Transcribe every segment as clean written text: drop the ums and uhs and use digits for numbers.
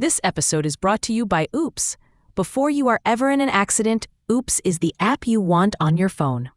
This episode is brought to you by Oops. Before you are ever in an accident, Oops is the app you want on your phone.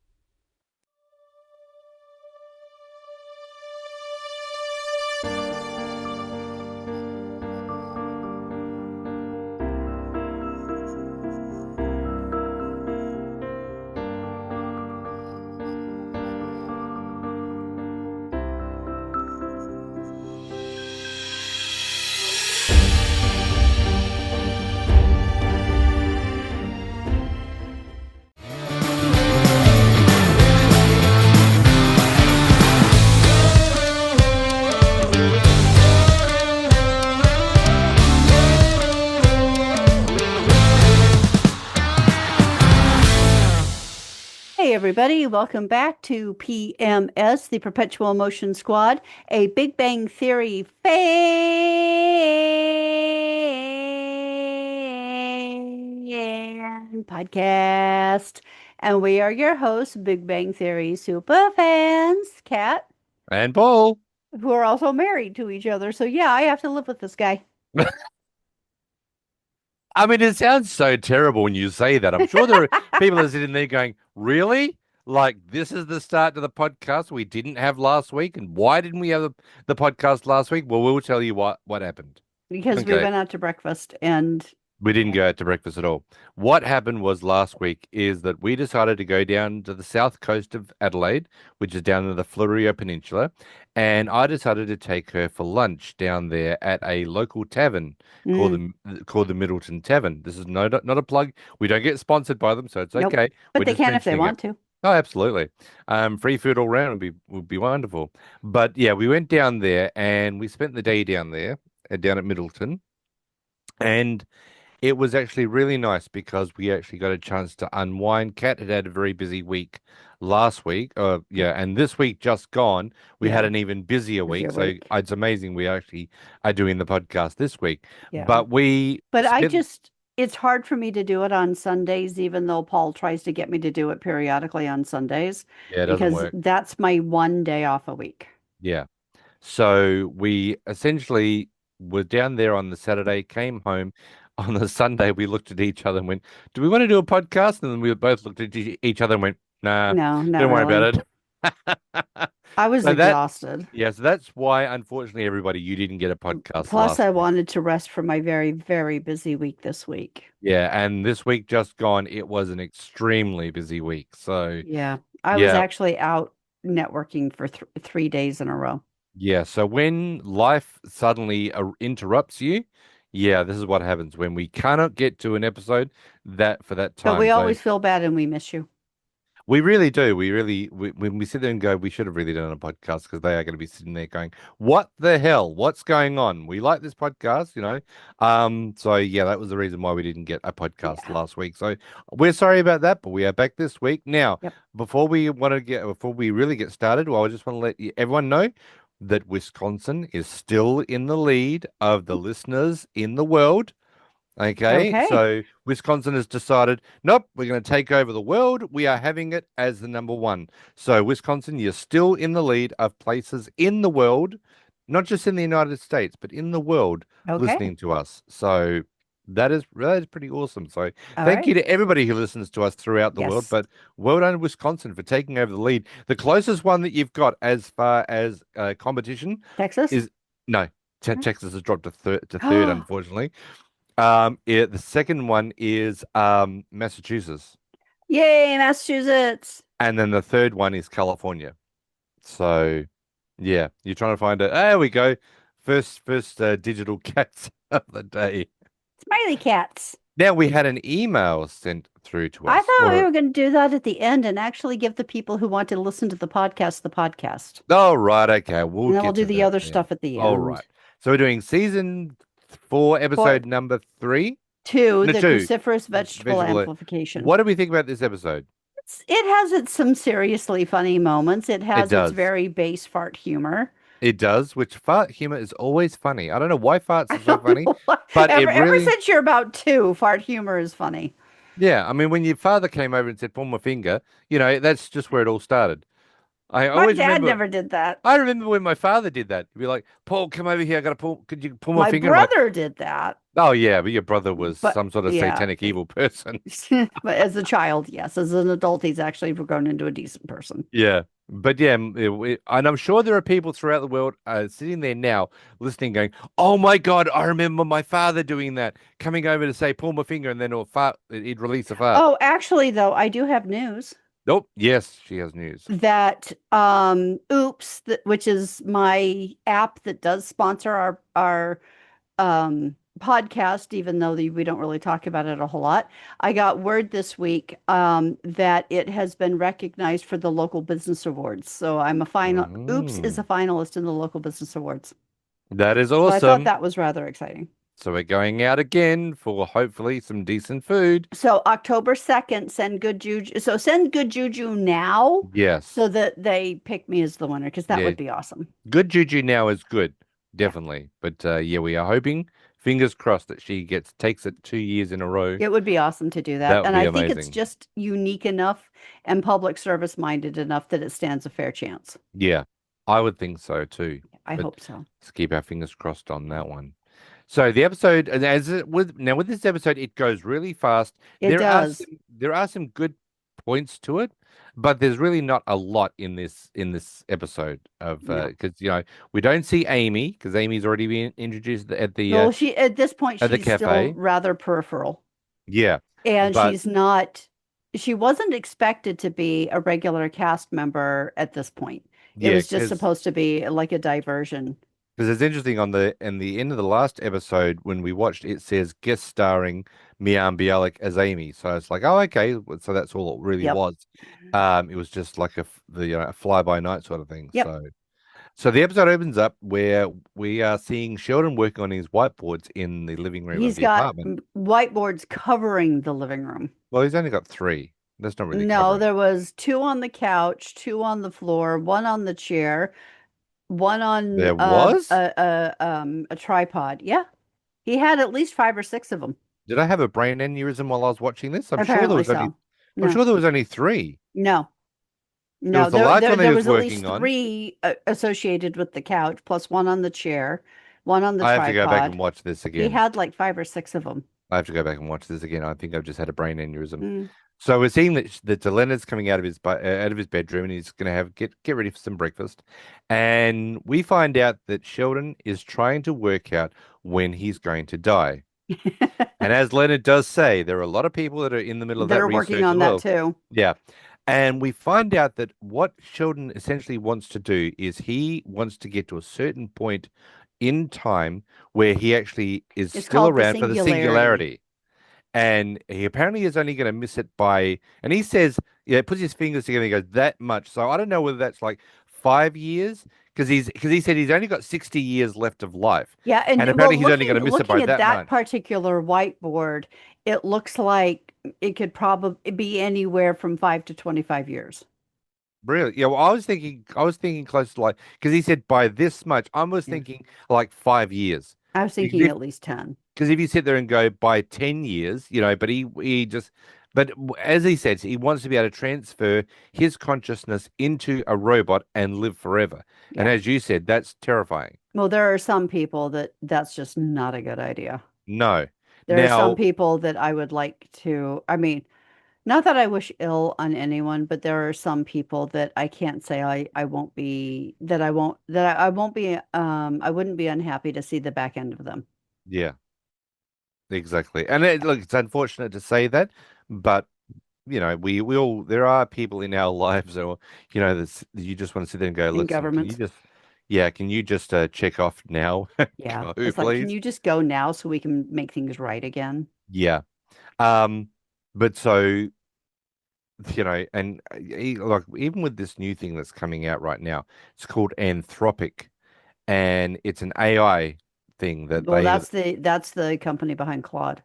Hey everybody, welcome back to PMS, the Perpetual Motion Squad, a Big Bang Theory fan podcast. And we are your hosts, Big Bang Theory super fans, Kat, And Paul. who are also married to each other. So yeah, I have to live with this guy. I mean, it sounds so terrible when you say that. I'm sure there are people that are sitting there going, really? Like, this is the start to the podcast we didn't have last week? And why didn't we have the podcast last week? Well, we'll tell you what happened. Because we went out to breakfast and We didn't go out to breakfast at all. What happened was last week is that we decided to go down to the south coast of Adelaide, which is down in the Fleurieu Peninsula, and I decided to take her for lunch down there at a local tavern called the Middleton Tavern. This is not a plug. We don't get sponsored by them, so it's Nope. okay. But We're they just can if they mentioning want it. to. Oh, absolutely. Free food all around would be wonderful. But yeah, we went down there and we spent the day down there, down at Middleton, and it was actually really nice because we actually got a chance to unwind. Kat had a very busy week last week. And this week just gone, we had Yeah. an even busier week. Busier week. So it's amazing we actually are doing the podcast this week. Yeah. But it's hard for me to do it on Sundays, even though Paul tries to get me to do it periodically on Sundays, yeah, it doesn't because work. that's my one day off a week. Yeah. So we essentially were down there on the Saturday, came home. On the Sunday, we looked at each other and went, do we want to do a podcast? And then we both looked at each other and went, nah, No, not don't worry really. about it. I was So exhausted. so that's why, unfortunately, everybody, you didn't get a podcast Plus, last I week. wanted to rest from my very, very busy week this week. Yeah, and this week just gone, it was an extremely busy week. So Yeah, I was yeah, actually out networking for 3 days in a row. yeah. So when life suddenly interrupts you, yeah, this is what happens when we cannot get to an episode for that time. But we So always feel bad and we miss you. we really do. When we sit there and go, we should have really done a podcast because they are going to be sitting there going, what the hell? What's going on? We like this podcast, you know? So yeah, that was the reason why we didn't get a podcast last week. So we're sorry about that, but we are back this week. Now, Yep. before we really get started, well, I just want to let everyone know that Wisconsin is still in the lead of the listeners in the world. Okay, so Wisconsin has decided, nope, we're going to take over the world. We are having it as the number one. So Wisconsin, you're still in the lead of places in the world, not just in the United States, but in the world listening to us. So that is pretty awesome. So thank you to everybody who listens to us throughout the world. But well done, Wisconsin, for taking over the lead. The closest one that you've got as far as competition Texas? is no. Texas has dropped to third, unfortunately. The second one is Massachusetts. Yay, Massachusetts. And then the third one is California. So yeah, you're trying to find it. There we go. First digital cats of the day. Smiley cats. Now we had an email sent through to us. I thought we were going to do that at the end and actually give the people who want to listen to the podcast. Oh, right. Okay. We'll do the other stuff at the end. All right. So we're doing season 4, episode number 3. 2, the Cruciferous vegetable amplification. What do we think about this episode? It has some seriously funny moments. It has its very base fart humor. It does, which fart humor is always funny. I don't know why farts are so funny, but ever since you're about 2, fart humor is funny. Yeah, I mean, when your father came over and said, "Pull my finger," you know, that's just where it all started. I My always dad remember. never did that. I remember when my father did that. He'd be like, "Paul, come over here. I gotta pull. Could you pull my My finger?" I'm like, brother did that, "Oh yeah, but your brother was but some sort of yeah. satanic evil person." But as a child, yes. As an adult, he's actually grown into a decent person. Yeah, but yeah, and I'm sure there are people throughout the world sitting there now listening, going, "Oh my God, I remember my father doing that, coming over to say, pull my finger, and then he'll fart. He'd release a fart." Oh, actually, though, I do have news Nope. Yes, she has news. that Oops, which is my app that does sponsor our podcast, even though we don't really talk about it a whole lot. I got word this week that it has been recognized for the local business awards. So I'm a final. Oops is a Mm, finalist in the local business awards. that is So I thought awesome. that was rather exciting. So we're going out again for hopefully some decent food. So October 2nd, send good juju. So send good juju now Yes. so that they pick me as the winner, because that Yeah. would be awesome. Good juju now is good, Yeah. definitely. But yeah, we are hoping, fingers crossed, that she takes it 2 years in a row. It would be awesome to do that. That would And be I think it's amazing. just unique enough and public service minded enough that it stands a fair chance. Yeah, I would think so too. I But hope so. let's keep our fingers crossed on that one. So the episode, and as it with this episode, it goes really fast. It does. There are some good points to it, but there's really not a lot in this episode of No. because we don't see Amy because Amy's already been introduced Well, she at this point at the she's still cafe. rather peripheral. Yeah, And but she wasn't expected to be a regular cast member at this point. It yeah, was just supposed to be like a diversion. because it's interesting on the end of the last episode when we watched it says guest starring Mian Bialik as Amy. So it's like, oh, okay, so that's all it really Yep. was. It was just like a fly by night sort of thing. Yep. So the episode opens up where we are seeing Sheldon working on his whiteboards in the living room of He's the got apartment. whiteboards covering the living room. Well, he's only got three. That's not really No, covering. there was two on the couch, two on the floor, one on the chair, one on There was? a tripod. Yeah, he had at least five or six of them. Did I have a brain aneurysm while I was watching this? Apparently so. I'm No, sure there was only three. no, It no. was the large one that he There was was at working least on. three associated with the couch, plus one on the chair, one on the I have to go back and tripod. watch this He again. had like five or six of them. I have to go back and watch this again. I think I've just had a brain aneurysm. Mm. So we're seeing that Leonard's coming out of his bedroom and he's going to get ready for some breakfast, and we find out that Sheldon is trying to work out when he's going to die. And as Leonard does say, there are a lot of people that are in the middle of That that are working research as on that well. too. Yeah. And we find out that what Sheldon essentially wants to do is he wants to get to a certain point in time where he actually is It's still called the around for the singularity. singularity. And he apparently is only going to miss it by, and he says, yeah, puts his fingers together and he goes, that much. So I don't know whether that's like 5 years, because he said he's only got 60 years left of life. Yeah, And and well, apparently he's only going to miss it by looking at that that much. particular whiteboard, it looks like it could probably be anywhere from 5 to 25 years. Really? Yeah, well, I was thinking close to like, because he said by this much, I was Yeah. thinking like 5 years. I was thinking at least 10. Because if you sit there and go by 10 years, but he just, but as he says, he wants to be able to transfer his consciousness into a robot and live forever. And Yeah. as you said, that's terrifying. Well, there are some people that's just not a good idea. No. There are some Now, people that I would like to, I mean, not that I wish ill on anyone, but there are some people that I can't say I won't be, that I won't, that I won't be, I wouldn't be unhappy to see the back end of them. yeah, exactly. And look, it's unfortunate to say that, but we all there are people in our lives, or you just want to sit there and go, In listen, governments. can you just check off now? Yeah. Go, It's like, can please? you just go now so we can make things right again? Yeah. Um, but so, and like even with this new thing that's coming out right now, it's called Anthropic, and it's an AI thing that Well, they have. that's the company behind Claude.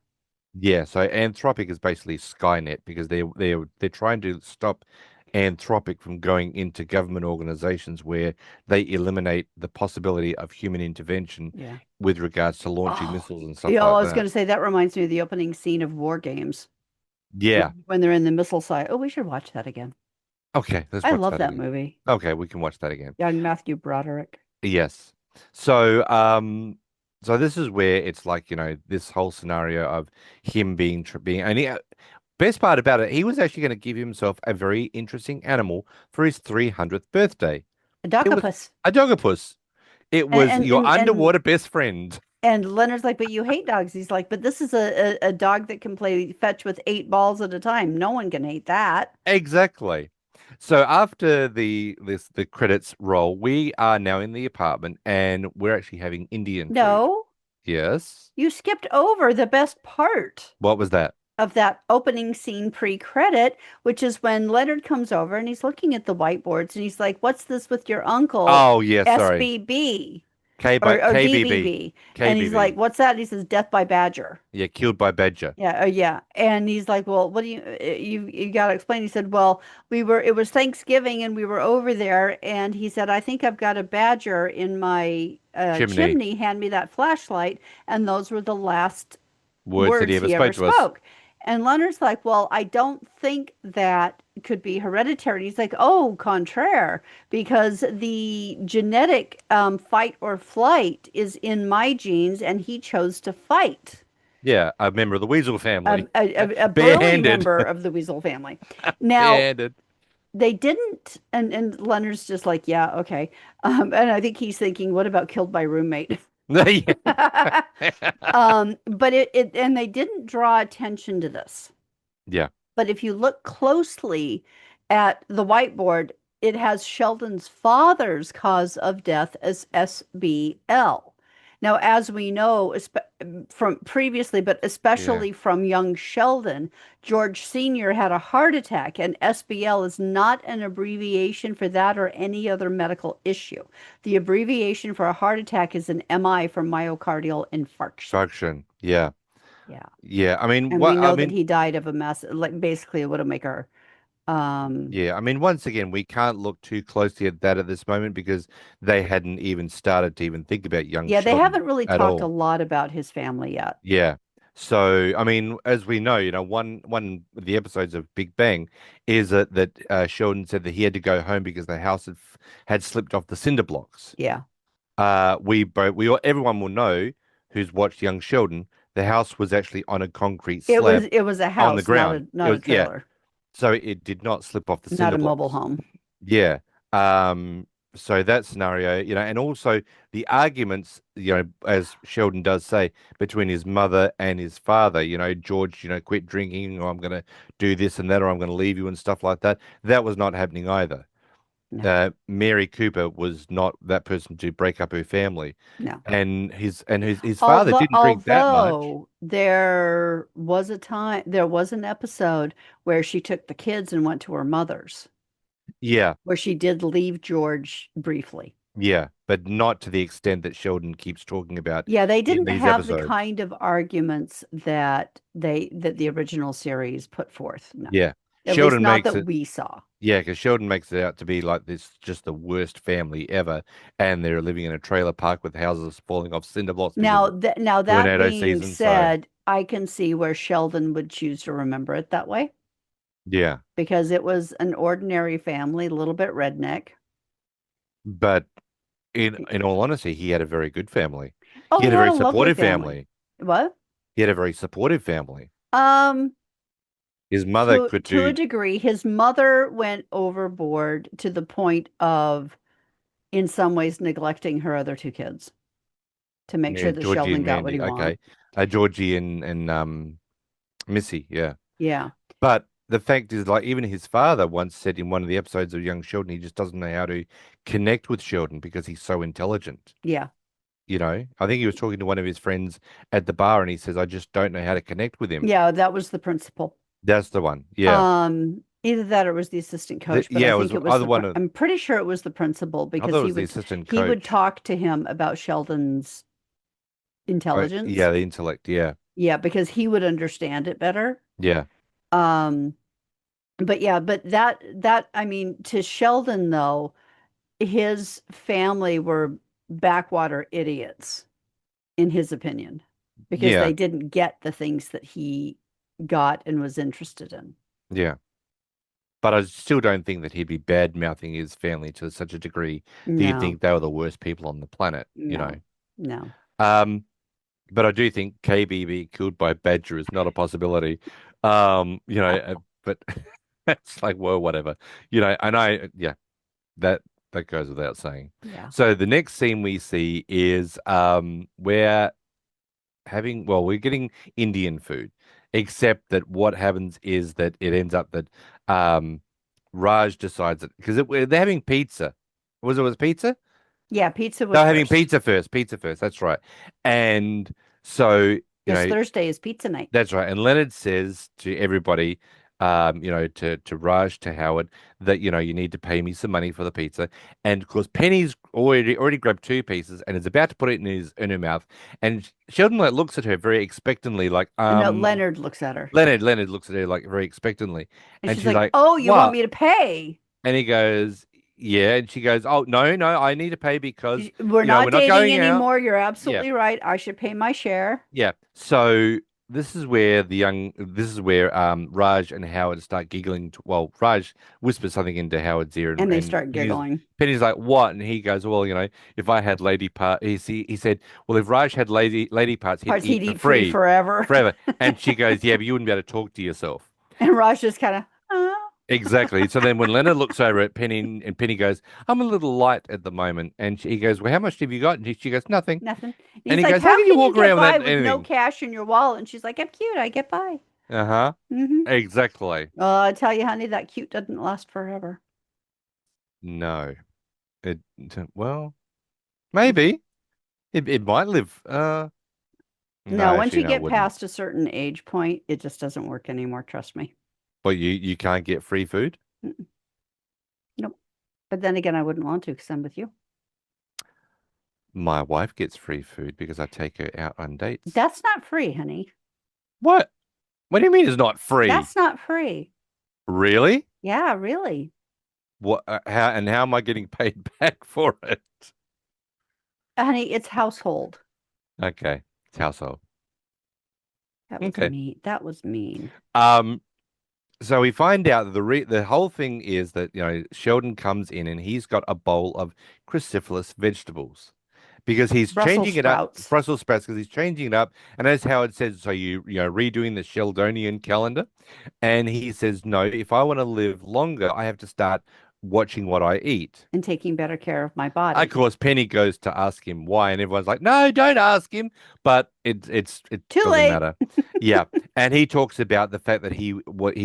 Yeah, so Anthropic is basically Skynet because they're trying to stop Anthropic from going into government organizations where they eliminate the possibility of human intervention Yeah. with regards to launching Oh, missiles and stuff yeah, like I was that. going to say that reminds me of the opening scene of War Games Yeah. when they're in the missile site. Oh, we should watch that again. Okay, let's I watch love that that again. movie. Okay, we can watch that again. Young Matthew Broderick. Yes. So, so this is where it's like, this whole scenario of him being, and best part about it, he was actually going to give himself a very interesting animal for his 300th birthday. A It was Docopus. a dogopus. It And was and your and and underwater best friend. and Leonard's like, but you hate dogs. He's like, but this is a dog that can play fetch with 8 balls at a time. No one can hate that. Exactly. So after the credits roll, we are now in the apartment and we're actually having Indian food. No, Yes. you skipped over the best part What was that? of that opening scene pre-credit, which is when Leonard comes over and he's looking at the whiteboards and he's like, "What's this with your uncle, Oh, yeah, sorry. SBB K by or KBB. DBB?" And he's like, KBB. "What's that?" And he says, "Death by Badger." Yeah, killed by Badger. Yeah, yeah. And he's like, "Well, what do you got to explain?" He said, "Well, it was Thanksgiving and we were over there and he said, "I think I've got a badger in my Chimney. chimney. Hand me that flashlight." And those were the last Words that he words ever he ever spoke to us. spoke. And Leonard's like, "Well, I don't think that could be hereditary." And he's like, "Oh, contraire, because the genetic fight or flight is in my genes and he chose to fight." Yeah, a member of the Weasel family. A burly Barehanded. member of the Weasel family. Now, Barehanded. they didn't, and Leonard's just like, yeah, okay. And I think he's thinking, what about killed by roommate? Yeah. But and they didn't draw attention to this. Yeah. But if you look closely at the whiteboard, it has Sheldon's father's cause of death as SBL. Now, as we know from previously, but Yeah. especially from young Sheldon, George Sr. had a heart attack, and SBL is not an abbreviation for that or any other medical issue. The abbreviation for a heart attack is an MI for myocardial infarction. Function. Yeah. Yeah. Yeah. I mean, And we what I know that mean, he died of a mass, like basically a widowmaker. yeah, I mean, once again, we can't look too closely at that at this moment because they hadn't even started to even think about young Yeah, they Sheldon haven't really at talked a all. lot about his family yet. Yeah. So, I mean, as we know, one of the episodes of Big Bang is that Sheldon said that he had to go home because the house had slipped off the cinder blocks. Yeah. Everyone will know who's watched Young Sheldon. The house was actually on a concrete It was slab it was a on the house, ground. It not a was, yeah. trailer, So it did not slip off the not cinder a mobile blocks. home. Yeah. So that scenario, and also the arguments, as Sheldon does say, between his mother and his father, George, quit drinking, or I'm going to do this and that, or I'm going to leave you and stuff like that. That was not happening either. No, Mary Cooper was not that person to break up her family, no. and his father didn't drink that much. Although there was an episode where she took the kids and went to her mother's, Yeah, where she did leave George briefly. yeah, but not to the extent that Sheldon keeps talking about Yeah, they in didn't these have the episodes. kind of arguments that the original series put forth. No. Yeah, At least Sheldon not makes that it. we saw. Yeah, because Sheldon makes it out to be like this, just the worst family ever, and they're living in a trailer park with houses falling off cinder blocks because of Now that tornado being season. So said, I can see where Sheldon would choose to remember it that way yeah, because it was an ordinary family, a little bit redneck. but in all honesty, he had a very good family. Oh, He he had a had very a lovely supportive family. family. What? He had a very supportive family. Um, His mother could to a do degree, his mother went overboard to the point of, in some ways, neglecting her other two kids to make yeah, sure that Georgie Sheldon and got what he Mandy. wanted. Okay, Georgie and Missy. Yeah, Yeah. but the fact is, like, even his father once said in one of the episodes of Young Sheldon, he just doesn't know how to connect with Sheldon because he's so intelligent. Yeah. I think he was talking to one of his friends at the bar and he says, I just don't know how to connect with him. Yeah, that was the principal. That's the one. Yeah. Either that or it was the assistant coach, but I Yeah, it was think it was either one of, I'm pretty sure it was the principal I because thought it was the assistant he would coach. talk to him about Sheldon's Oh, yeah, intelligence. the intellect. Yeah. Yeah, because he would understand it better. Yeah. Um, but yeah, but that I mean, to Sheldon though, his family were backwater idiots in his opinion because Yeah. they didn't get the things that he got and was interested in. Yeah. But I still don't think that he'd be bad mouthing his family to such a degree that you No, think they were the worst people on the planet, you know. no, no. Um, but I do think KB being killed by Badger is not a possibility. But it's like, well, whatever. And yeah, that that goes without saying. Yeah. So the next scene we see is we're we're getting Indian food, except that what happens is that it ends up that um Raj decides that because they're having pizza. Was pizza? Yeah, pizza They was were having first. pizza first. That's right. And so, Because Thursday is pizza night. that's right. And Leonard says to everybody, to Raj, to Howard, that, you need to pay me some money for the pizza. And of course, Penny's already grabbed two pieces and is about to put it in her mouth. And Sheldon like looks at her very expectantly, like, No, Leonard looks at her. Leonard looks at her like very expectantly. And And she's she's like, like, "Oh, you want what? me to pay? And he goes, yeah. And she goes, oh, no, I need to pay because, We're we're not not dating going out. anymore. You're Yeah. absolutely right. I should pay my share." Yeah. So this is where Raj and Howard start giggling. Well, Raj whispers something into Howard's ear, And they and start giggling. Penny's like, "What?" And he goes, "Well, if I had lady part," he said, "Well, if Raj had lady parts, he'd Parts eat he'd for eat free free forever. forever." And she goes, "Yeah, but you wouldn't be able to talk to yourself." And Raj just kind of, oh, Exactly. So then when Leonard looks over at Penny and Penny goes, "I'm a little light at the moment," and he goes, "Well, how much have you got?" And she goes, "Nothing." nothing. And And he's he like, goes, "How "How can you can you walk get around by without with no anything?" cash in your wallet?" And she's like, "I'm cute. I get by." Uh-huh. Mm-hmm. Exactly. I tell you, honey, that cute doesn't last forever. No. It well, maybe it might live. No, No, once actually, you no, it get wouldn't. past a certain age point, it just doesn't work anymore. Trust me. But you can't get free food. Mm-mm. Nope. But then again, I wouldn't want to because I'm with you. My wife gets free food because I take her out on dates. That's not free, honey. What? What do you mean it's not free? That's not free. Really? Yeah, really. What? How am I getting paid back for it? Honey, it's household. Okay, it's household. That was Okay. mean. That was mean. Um. So we find out that the whole thing is that Sheldon comes in and he's got a bowl of cruciferous vegetables because he's Brussels changing it up, sprouts. Brussels sprouts, because he's changing it up. And as Howard says, so redoing the Sheldonian calendar, and he says, no, if I want to live longer, I have to start watching what I eat. And taking better care of my Of body. course, Penny goes to ask him why, and everyone's like, "No, don't ask him." But it Too doesn't late. matter. Yeah, and he talks about the fact that he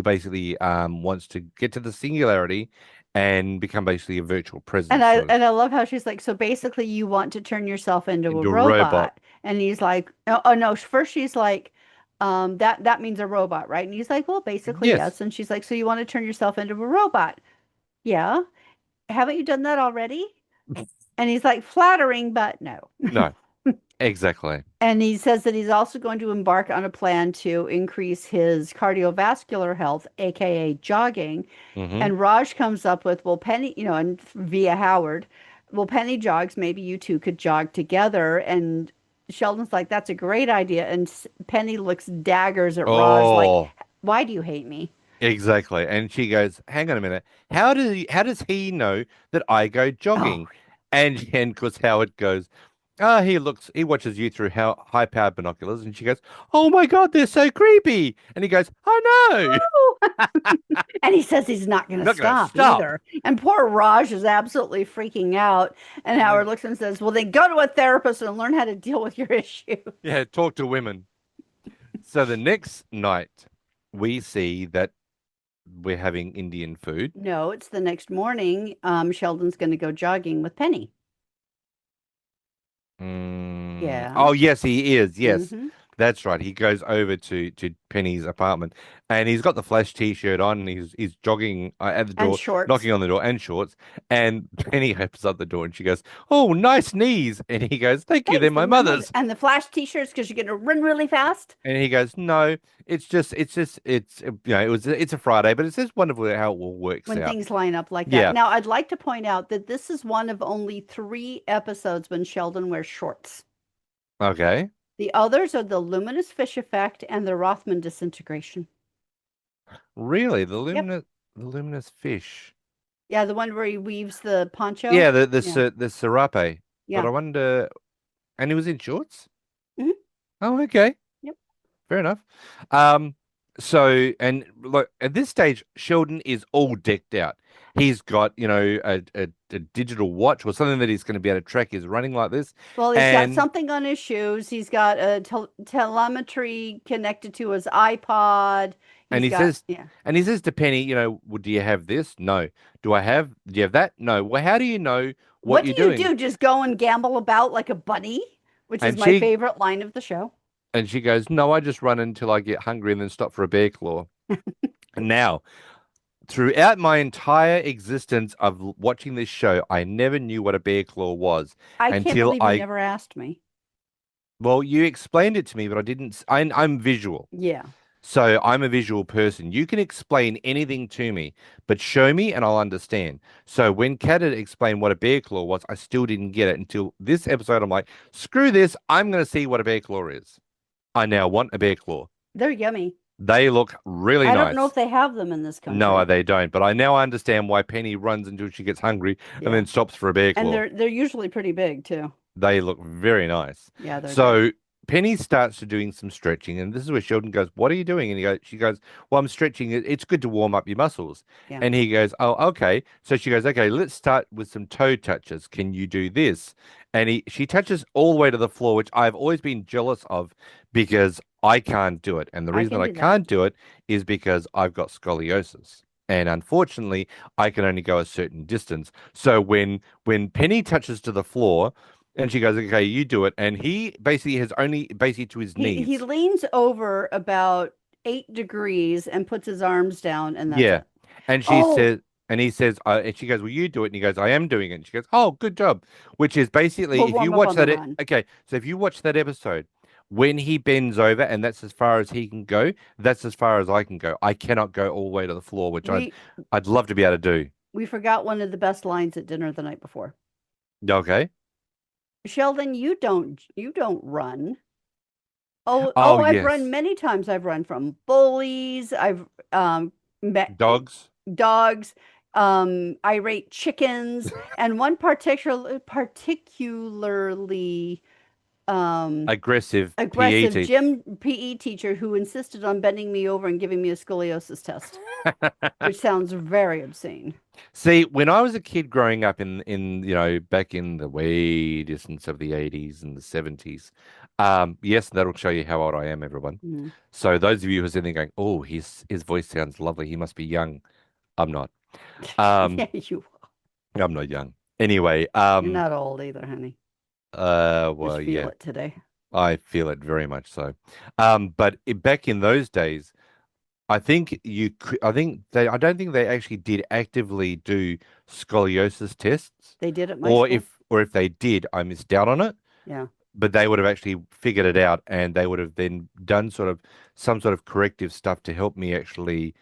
basically wants to get to the singularity and become basically a virtual presence. And I love how she's like, so basically you want to turn yourself into a Into a robot. robot. And he's like, oh no, first she's like, that means a robot, right? And he's like, well, basically Yes. yes. And she's like, so you want to turn yourself into a robot? Yeah. Haven't you done that already? And he's like, flattering, but no. No, exactly. And he says that he's also going to embark on a plan to increase his cardiovascular health, aka jogging. Hmm. And Raj comes up with, well, Penny, and via Howard, well, Penny jogs, maybe you two could jog together. And Sheldon's like, that's a great idea. And Penny looks daggers at Raj, like, Oh, why do you hate me? exactly. And she goes, "Hang on a minute. How does he know that I go Oh, jogging?" And of course Howard goes, he watches you through how high-powered binoculars, and she goes, "Oh my God, they're so creepy." And he goes, "I know." and he says he's not going to Not gonna stop stop. either. And poor Raj is absolutely freaking out. And Howard looks and says, well, then go to a therapist and learn how to deal with your issue. Yeah, talk to women. So the next night, we see that we're having Indian food. No, it's the next morning. Sheldon's going to go jogging with Penny. Yeah. Oh, yes, he is. Yes, Hmm. that's right. He goes over to Penny's apartment, and he's got the Flash T-shirt on, and he's jogging at the And door, shorts. knocking on the door, and shorts. And Penny opens up the door, and she goes, "Oh, nice knees." And he goes, "Thank you, they're Thanks, my they're my mother. mother's." And the flash t-shirts because you're going to run really fast. And he goes, "No, it's a Friday, but it's just wonderful how it all works When out." things line up like that. Yeah. Now, I'd like to point out that this is one of only 3 episodes when Sheldon wears shorts. Okay. The others are the luminous fish effect and the Rothman disintegration. Really, the Yep. luminous. The luminous fish. Yeah, the one where he weaves the poncho. Yeah, the Yeah. the serape. But Yeah. I wonder, and he was in shorts. Hmm. Oh, okay. Yep. Fair enough. Um, so and look, at this stage, Sheldon is all decked out. He's got, a digital watch or something that he's going to be able to track his running like this. Well, he's got And something on his shoes. He's got a telemetry connected to his iPod. and He's got, yeah. he says to Penny, well, do you have this? No. Do you have that? No. Well, how do you know what What you're do you doing? do? Just go and gamble about like a bunny, which is And my she favorite line of the show. and she goes, no, I just run until I get hungry and then stop for a bear claw. And now, throughout my entire existence of watching this show, I never knew what a bear claw was I can't until believe you never asked me. well, you explained it to me, but I didn't. I'm visual. Yeah. So I'm a visual person. You can explain anything to me, but show me and I'll understand. So when Kat had explained what a bear claw was, I still didn't get it until this episode. I'm like, screw this. I'm going to see what a bear claw is. I now want a bear claw. They're yummy. They look really I don't know nice. if they have them in this No, country. they don't. But I now understand why Penny runs until she gets hungry and Yeah. then stops for a bear And claw. they're usually pretty big too. They look very nice. Yeah, they're great. So Penny starts to doing some stretching, and this is where Sheldon goes, "What are you doing?" And she goes, "Well, I'm stretching. It's good to warm up your muscles." Yeah. And he goes, "Oh, okay." So she goes, "Okay, let's start with some toe touches. Can you do this?" And she touches all the way to the floor, which I've always been jealous of because I can't do it. And the I reason can that I do that. can't do it is because I've got scoliosis. And unfortunately, I can only go a certain distance. So when Penny touches to the floor, and she goes, okay, you do it. And he basically has only basically to his He knees. leans over about 8 degrees and puts his arms down, and that's Yeah. it. And she Oh, says, and he says, and she goes, well, you do it. And he goes, I am doing it. And she goes, oh, good job. Which is basically, we'll if you warm up watch on the that, run. okay, so if you watch that episode, when he bends over and that's as far as he can go, that's as far as I can go. I cannot go all the way to the floor, which We I'd love to be able to do. we forgot one of the best lines at dinner the night before. Okay. Sheldon, you don't run. Oh, I've run yes. many times. I've run from bullies. I've met Dogs. dogs, irate chickens, and one particularly Aggressive aggressive PE gym PE teacher who insisted on bending me over and giving me a scoliosis test, which sounds very obscene. See, when I was a kid growing up in back in the way distance of the 80s and the 70s, yes, that'll show you how old I am, everyone. Mm. So those of you who are sitting there going, "Oh, his voice sounds lovely. He must be young." I'm not. Um, Yeah, I'm not young. Anyway, you're not old either, honey. well, Just feel yeah, it today. I feel it very much so. But back in those days, I think I don't think they actually did actively do scoliosis tests, They did at my school. or if they did, I missed out on it. Yeah. But they would have actually figured it out, and they would have then done some sort of corrective stuff to help me actually,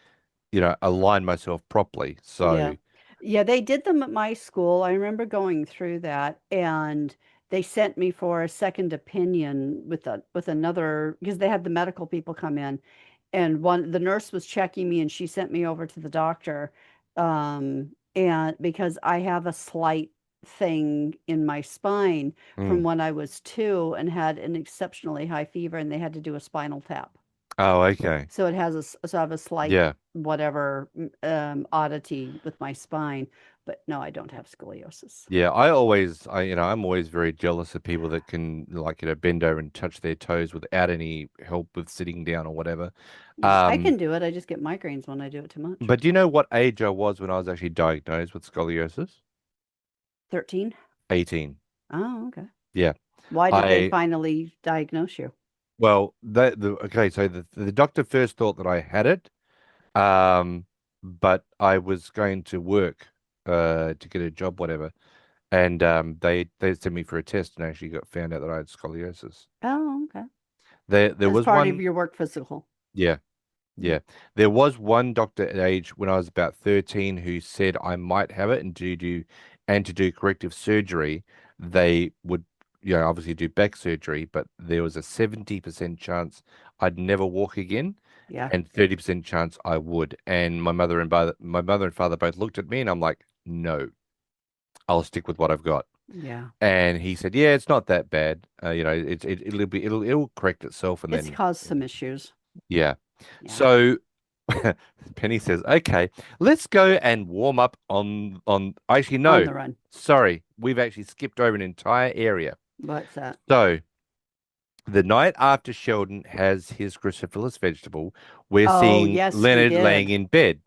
align myself properly. Yeah. So, Yeah, they did them at my school. I remember going through that, and they sent me for a second opinion with another, because they had the medical people come in, and the nurse was checking me and she sent me over to the doctor, and because I have a slight thing in my spine from mm. when I was 2 and had an exceptionally high fever, and they had to do a spinal tap. Oh, okay. So it has so I have a slight Yeah. whatever oddity with my spine, but no, I don't have scoliosis. Yeah, I'm always very jealous of people that can like, bend over and touch their toes without any help with sitting down or whatever. Yeah, I Um, can do it. I just get migraines when I do it too much. but do you know what age I was when I was actually diagnosed with scoliosis? 13? 18. Oh, okay. Yeah. Why did they I finally diagnose you? Well, okay, so the doctor first thought that I had it, um, but I was going to work to get a job, whatever, and they sent me for a test and actually got found out that I had scoliosis. Oh, okay. There As was part of one, your work physical. yeah, Mm. yeah. There was one doctor at age when I was about 13 who said I might have it, and to do corrective surgery, they would, obviously do back surgery, but there was a 70% chance I'd never walk again. Yeah. and 30% chance I would. And my mother and father both looked at me, and I'm like, no, I'll stick with what I've got. Yeah. And he said, yeah, it's not that bad. It'll correct itself, and It's then caused some issues. yeah. Yeah. So Penny says, okay, let's go and warm up on. Actually, On no, the run. sorry, we've actually skipped over an entire area. What's that? So the night after Sheldon has his cruciferous vegetable, we're Oh, seeing yes, we Leonard laying did. in bed.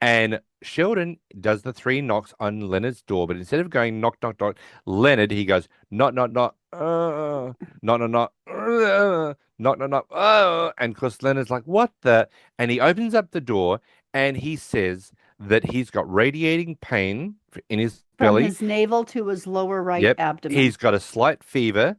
And Sheldon does the 3 knocks on Leonard's door, but instead of going knock, knock, knock, Leonard, he goes knock, knock, knock, knock, knock, knock, knock, knock, knock, and of course Leonard's like, what the? And he opens up the door and he says that he's got radiating pain in his From belly. his navel to his lower right Yep. abdomen. He's got a slight fever,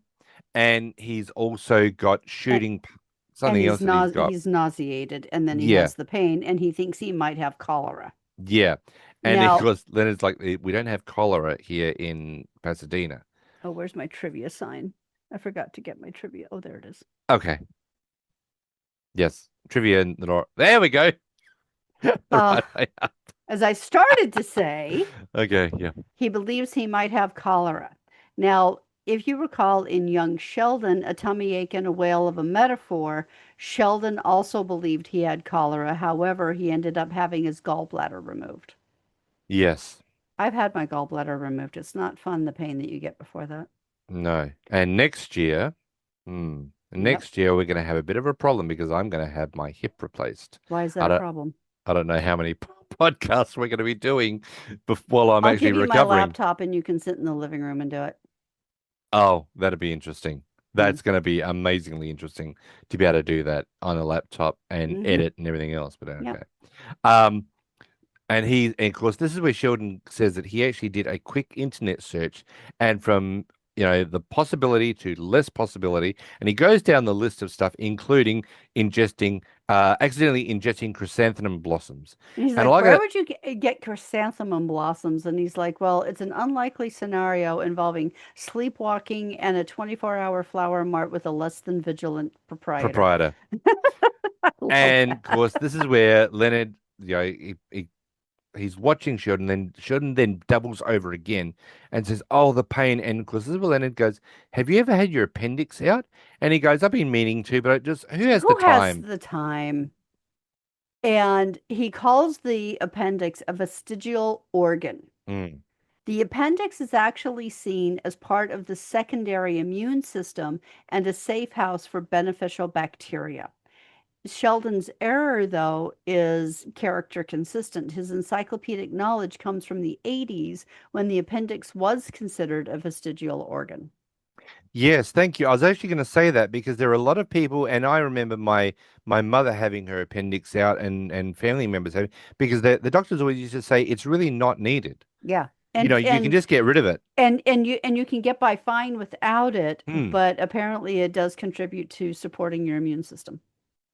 and he's also got And, shooting and something else that he's got. he's nauseated, and then he Yeah. has the pain, and he thinks he might have cholera. Yeah. And of Now, course, Leonard's like, we don't have cholera here in Pasadena. oh, where's my trivia sign? I forgot to get my trivia. Oh, there it is. Okay. Yes. Trivia in the door. There we go. Right. As I started to say, Okay. Yeah. he believes he might have cholera. Now, if you recall in young Sheldon, a tummy ache and a whale of a metaphor, Sheldon also believed he had cholera. However, he ended up having his gallbladder removed. Yes. I've had my gallbladder removed. It's not fun, the pain that you get before that. No. And next year, Yep. next year we're going to have a bit of a problem because I'm going to have my hip replaced. Why is that I a don't, problem? I don't know how many podcasts we're going to be doing while I'm I'll actually give you my recovering. laptop and you can sit in the living room and do it. Oh, that'd be interesting. That's going to be amazingly interesting to be able to do that on a laptop and edit and everything else. But okay. Yep. And of course, this is where Sheldon says that he actually did a quick internet search, and from the possibility to less possibility, and he goes down the list of stuff, including accidentally ingesting chrysanthemum blossoms. And he's And like, like where I, would you get chrysanthemum blossoms? And he's like, well, it's an unlikely scenario involving sleepwalking and a 24-hour flower mart with a less than vigilant proprietor. proprietor. I love And of that. course, this is where Leonard, he's watching Sheldon, then Sheldon then doubles over again and says, "Oh, the pain." And of course, this is where Leonard goes, "Have you ever had your appendix out?" And he goes, "I've been meaning to, but who has the Who has time?" the time? And he calls the appendix a vestigial organ. Mm. The appendix is actually seen as part of the secondary immune system and a safe house for beneficial bacteria. Sheldon's error, though, is character consistent. His encyclopedic knowledge comes from the 80s when the appendix was considered a vestigial organ. Yes, thank you. I was actually going to say that because there are a lot of people, and I remember my mother having her appendix out, and family members having, because the doctors always used to say it's really not needed. Yeah. You can just get rid of it. And you can get by fine without it, Hmm. but apparently it does contribute to supporting your immune system.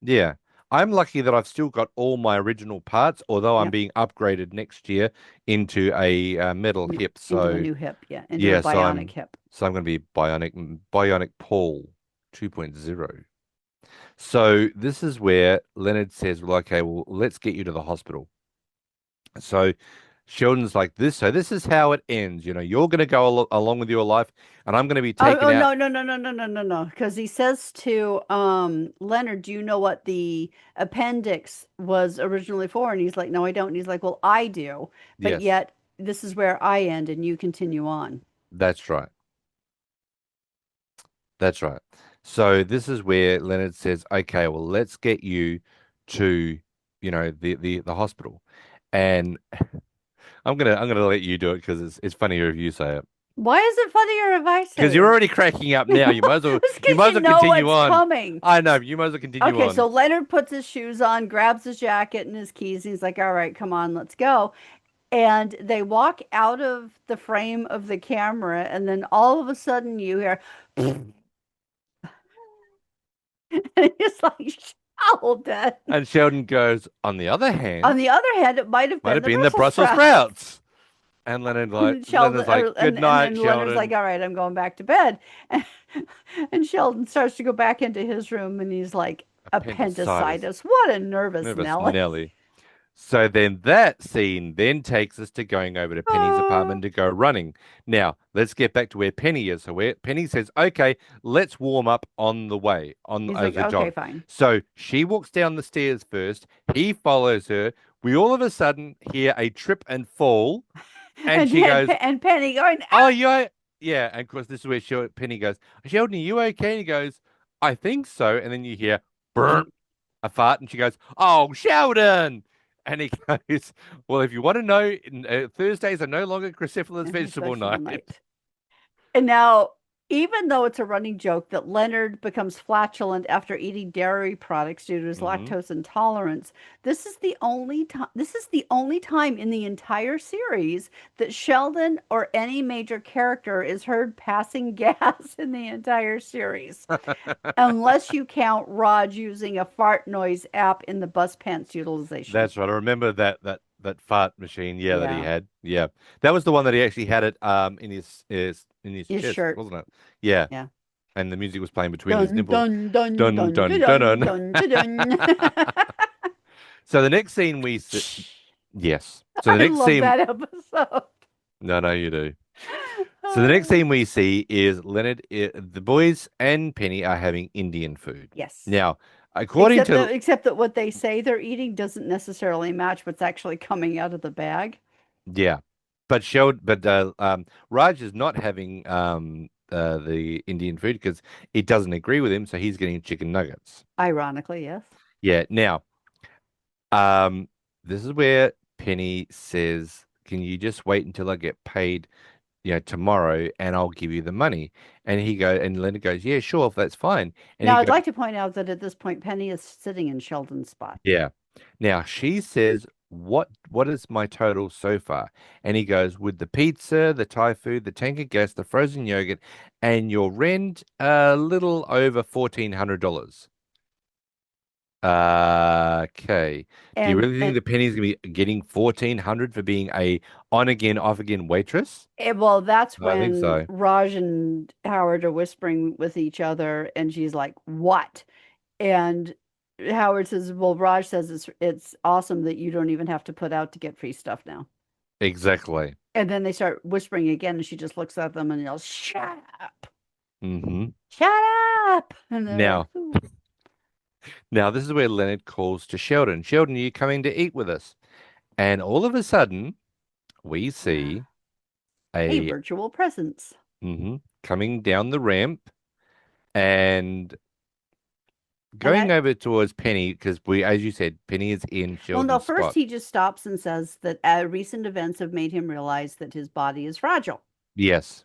Yeah. I'm lucky that I've still got all my original parts, although I'm Yep. being upgraded next year into a metal hip. Into a So new hip, yeah, into a bionic hip. so I'm going to be bionic Paul 2.0. So this is where Leonard says, "Well, okay, well, let's get you to the hospital." So Sheldon's like this. So this is how it ends. You're going to go along with your life, and I'm going to be taken out. No, no, no, no, no, no, no, no. Because he says to Leonard, "Do you know what the appendix was originally for?" And he's like, "No, I don't." And he's like, "Well, I do, but Yes, yet this is where I end, and you continue on." that's right. That's right. So this is where Leonard says, "Okay, well, let's get you to, the hospital." And I'm gonna let you do it because it's funnier if you say it. Why is it funnier if I Because say you're it? already cracking up now. You might as well It's you because might as you well know continue what's on. coming. I know, you might as well continue Okay, on. so Leonard puts his shoes on, grabs his jacket and his keys, and he's like, "All right, come on, let's go." And they walk out of the frame of the camera, and then all of a sudden you hear, and it's like, Sheldon. And Sheldon goes, on the other On hand, the other hand, it might have might been have the been the Brussels Brussels sprouts. sprouts. And Leonard's Sheldon, like, good and night, then Leonard's like, Sheldon. "All right, I'm going back to bed." And Sheldon starts to go back into his room, and he's like, Appendicitis. What a nervous Nervous Nelly. Nelly. So then that scene then takes us to going over to Penny's apartment to go running. Now, let's get back to where Penny is. So where Penny says, okay, let's warm up on the way, on He's as like, a okay, jog. fine. So she walks down the stairs first. He follows her. We all of a sudden hear a trip and fall. And she goes, and Penny going, oh, yeah. And of course, this is where Penny goes, Sheldon, are you okay? And he goes, I think so. And then you hear, burp, a fart, and she goes, "Oh, Sheldon!" And he goes, "Well, if you want to know, Thursdays are no longer cruciferous vegetable night." And now, even though it's a running joke that Leonard becomes flatulent after eating dairy products due to his lactose intolerance, this is the only time in the entire series that Sheldon or any major character is heard passing gas in the entire series. Unless you count Raj using a fart noise app in the bus pants utilization. That's right. I remember that fart machine, that he had. Yeah. That was the one that he actually had it in his chest, shirt, wasn't it? Yeah. Yeah. And the music was playing between dun, his nipples. Dun dun Dun dun dun dun dun dun dun. dun. dun. So the next scene we see, yes. So the I next love scene, that episode. no, you do. So the next scene we see is Leonard, the boys and Penny are having Indian food. Yes. Now, according to except that what they say they're eating doesn't necessarily match what's actually coming out of the bag. Yeah, but Raj is not having the Indian food because it doesn't agree with him, so he's getting chicken nuggets. Ironically, yes. Yeah. Now, this is where Penny says, "Can you just wait until I get paid, tomorrow, and I'll give you the money?" And Leonard goes, "Yeah, sure, if that's fine." And now, I'd like to point out that at this point, Penny is sitting in Sheldon's spot. Yeah. Now she says, what is my total so far? And he goes, with the pizza, the Thai food, the tank of gas, the frozen yogurt, and your rent, a little over $1,400. Okay. Do you really think the Penny's gonna be getting 1,400 for being a on again, off again waitress? Well, that's I think when so. Raj and Howard are whispering with each other, and she's like, "What?" And Howard says, "Well, Raj says it's awesome that you don't even have to put out to get free stuff now." Exactly. And then they start whispering again, and she just looks at them and yells, "Shut up!" Mm-hmm. Shut up! And now, like, now this is where Leonard calls to Sheldon. Sheldon, are you coming to eat with us? And all of a sudden, we see a virtual presence coming down the ramp and going over towards Penny because as you said, Penny is in Sheldon's Well, no, first spot. he just stops and says that recent events have made him realize that his body is fragile. Yes.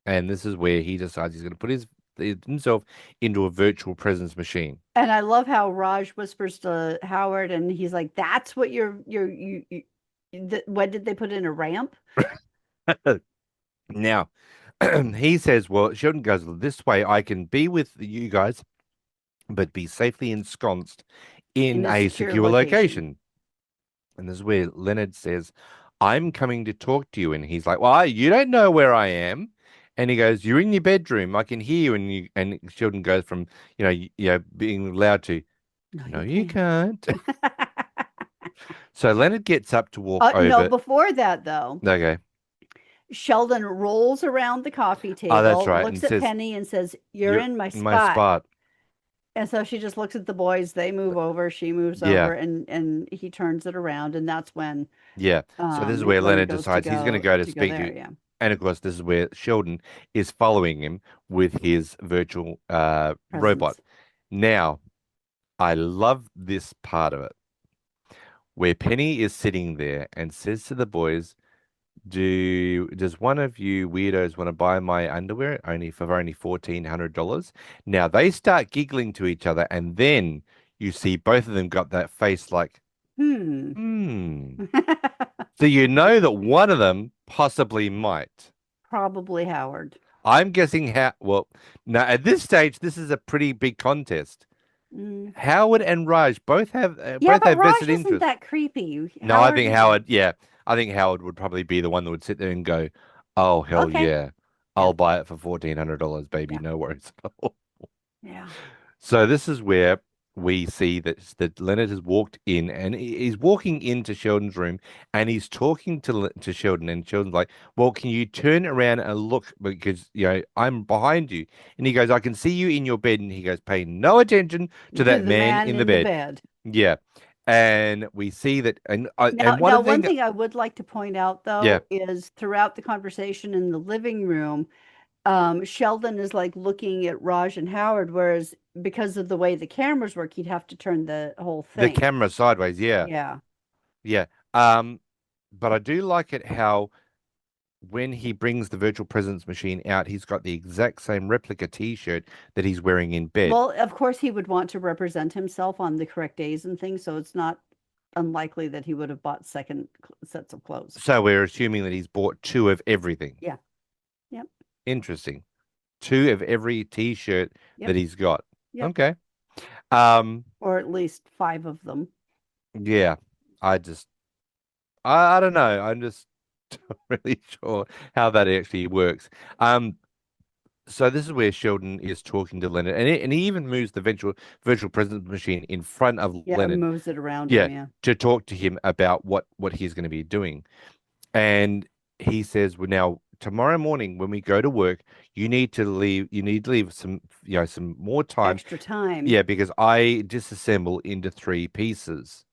And this is where he decides he's going to put himself into a virtual presence machine. And I love how Raj whispers to Howard, and he's like, "That's what what did they put in a ramp?" Now, he says, well, Sheldon goes, this way I can be with you guys, but be safely ensconced in a secure location. And this is where Leonard says, I'm coming to talk to you. And he's like, well, you don't know where I am. And he goes, you're in your bedroom. I can hear you. And Sheldon goes from, being loud to, no, you can't. So Leonard gets up to walk over. No, before that, though. Okay. Sheldon rolls around the coffee table, that's right, looks at Penny and says, you're in my spot. And so she just looks at the boys. They move over. She moves over, and he turns it around. And that's when. Yeah. So this is where Leonard decides he's going to go to speak to you. Yeah. And of course, this is where Sheldon is following him with his virtual robot. Now, I love this part of it where Penny is sitting there and says to the boys, does one of you weirdos want to buy my underwear for only $1,400? Now they start giggling to each other, and then you see both of them got that face like, So you know that one of them possibly might. Probably Howard. I'm guessing well, now at this stage, this is a pretty big contest. Howard and Raj both have both have Raj vested interest. Isn't that creepy? No, I think Howard. Yeah, I think Howard would probably be the one that would sit there and go, "Oh hell yeah, I'll buy it for $1,400, baby. No worries at all." Yeah. So this is where we see that Leonard has walked in and he's walking into Sheldon's room and he's talking to Sheldon, and Sheldon's like, "Well, can you turn around and look because I'm behind you?" And he goes, "I can see you in your bed." And he goes, "Pay no attention to To that the man man in the in the bed." bed. Yeah, and we see that, Now, and one of the one thing, thing I would like to point out yeah, though is throughout the conversation in the living room, Sheldon is like looking at Raj and Howard, whereas because of the way the cameras work, he'd have to turn the whole the thing. camera sideways, yeah, Yeah. yeah. Um, but I do like it how when he brings the virtual presence machine out, he's got the exact same replica T-shirt that he's wearing in bed. Well, of course, he would want to represent himself on the correct days and things, so it's not unlikely that he would have bought second sets of clothes. So we're assuming that he's bought two of everything. Yeah. Yep. Interesting. Two of every T-shirt Yep. that he's got. Yep. Okay. Um, Or at least five of them. yeah. I just I don't know. I'm just not really sure how that actually works. So this is where Sheldon is talking to Leonard, and he even moves the virtual presence machine in front of Yeah, it Leonard, moves it around him. yeah, Yeah. to talk to him about what he's going to be doing. And he says, "Well, now tomorrow morning when we go to work, you need to leave some, some more time, Extra time. yeah, because I disassemble into three pieces,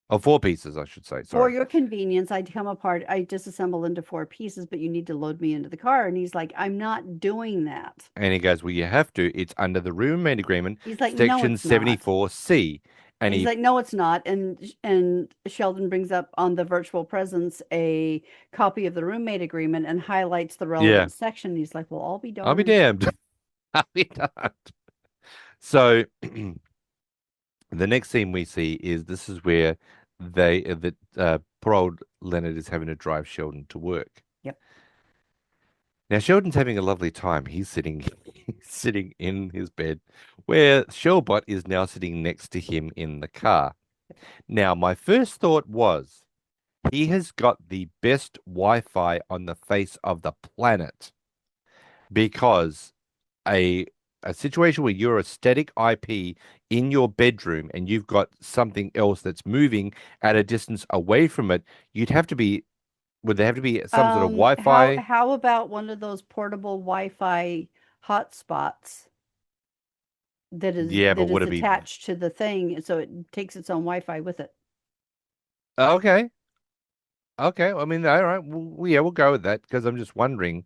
or four pieces, I should say. For Sorry." your convenience, I disassemble into four pieces, but you need to load me into the car. And he's like, I'm not doing that. And he goes, "Well, you have to. It's under the roommate agreement, He's like, no, section it's not. 74C." And And he's he, like, no, it's not. And Sheldon brings up on the virtual presence a copy of the roommate agreement and highlights the yeah, relevant section. He's like, well, I'll be I'll be darned. damned. I'll be damned. So the next scene we see is this is where that poor old Leonard is having to drive Sheldon to work. Yep. Now Sheldon's having a lovely time. He's sitting he's sitting in his bed, where Shelbot is now sitting next to him in the car. Now my first thought was he has got the best Wi-Fi on the face of the planet because a a situation where you're a static IP in your bedroom and you've got something else that's moving at a distance away from it, you'd have to be would there have to be some sort of Wi-Fi? How about one of those portable Wi-Fi hotspots Yeah, but that would is it be attached to the thing, so it takes its own Wi-Fi with it? okay? Okay, I mean, all right, yeah, we'll go with that because I'm just wondering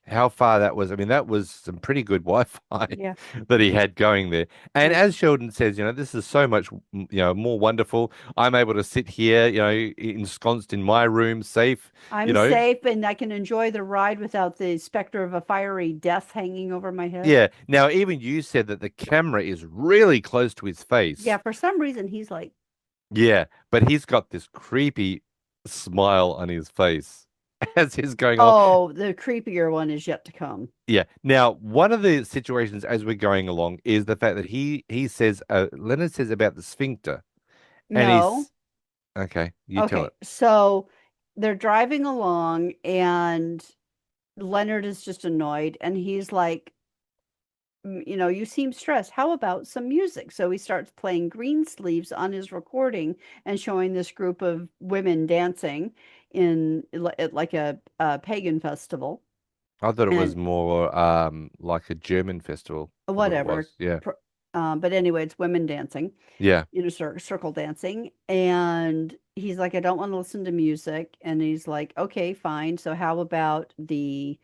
how far that was. I mean, that was some pretty good Wi-Fi Yeah. that he had going there. And Yeah. as Sheldon says, this is so much, more wonderful. I'm able to sit here, ensconced in my room, safe, you I'm know. safe and I can enjoy the ride without the specter of a fiery death hanging over my head. Yeah. Now, even you said that the camera is really close to his face. Yeah, for some reason he's like, Yeah, but he's got this creepy smile on his face as he's going along. oh, the creepier one is yet to come. Yeah. Now, one of the situations as we're going along is the fact that he says, Leonard says about the sphincter, and No. he's okay. You tell Okay. it. So they're driving along and Leonard is just annoyed and he's like, you seem stressed. How about some music? So he starts playing Green Sleeves on his recording and showing this group of women dancing at like a pagan festival I thought it was and more like a German festival. I thought it whatever. was. Yeah. But anyway, it's women dancing, Yeah. circle dancing. And he's like, I don't want to listen to music. And he's like, okay, fine. So how about we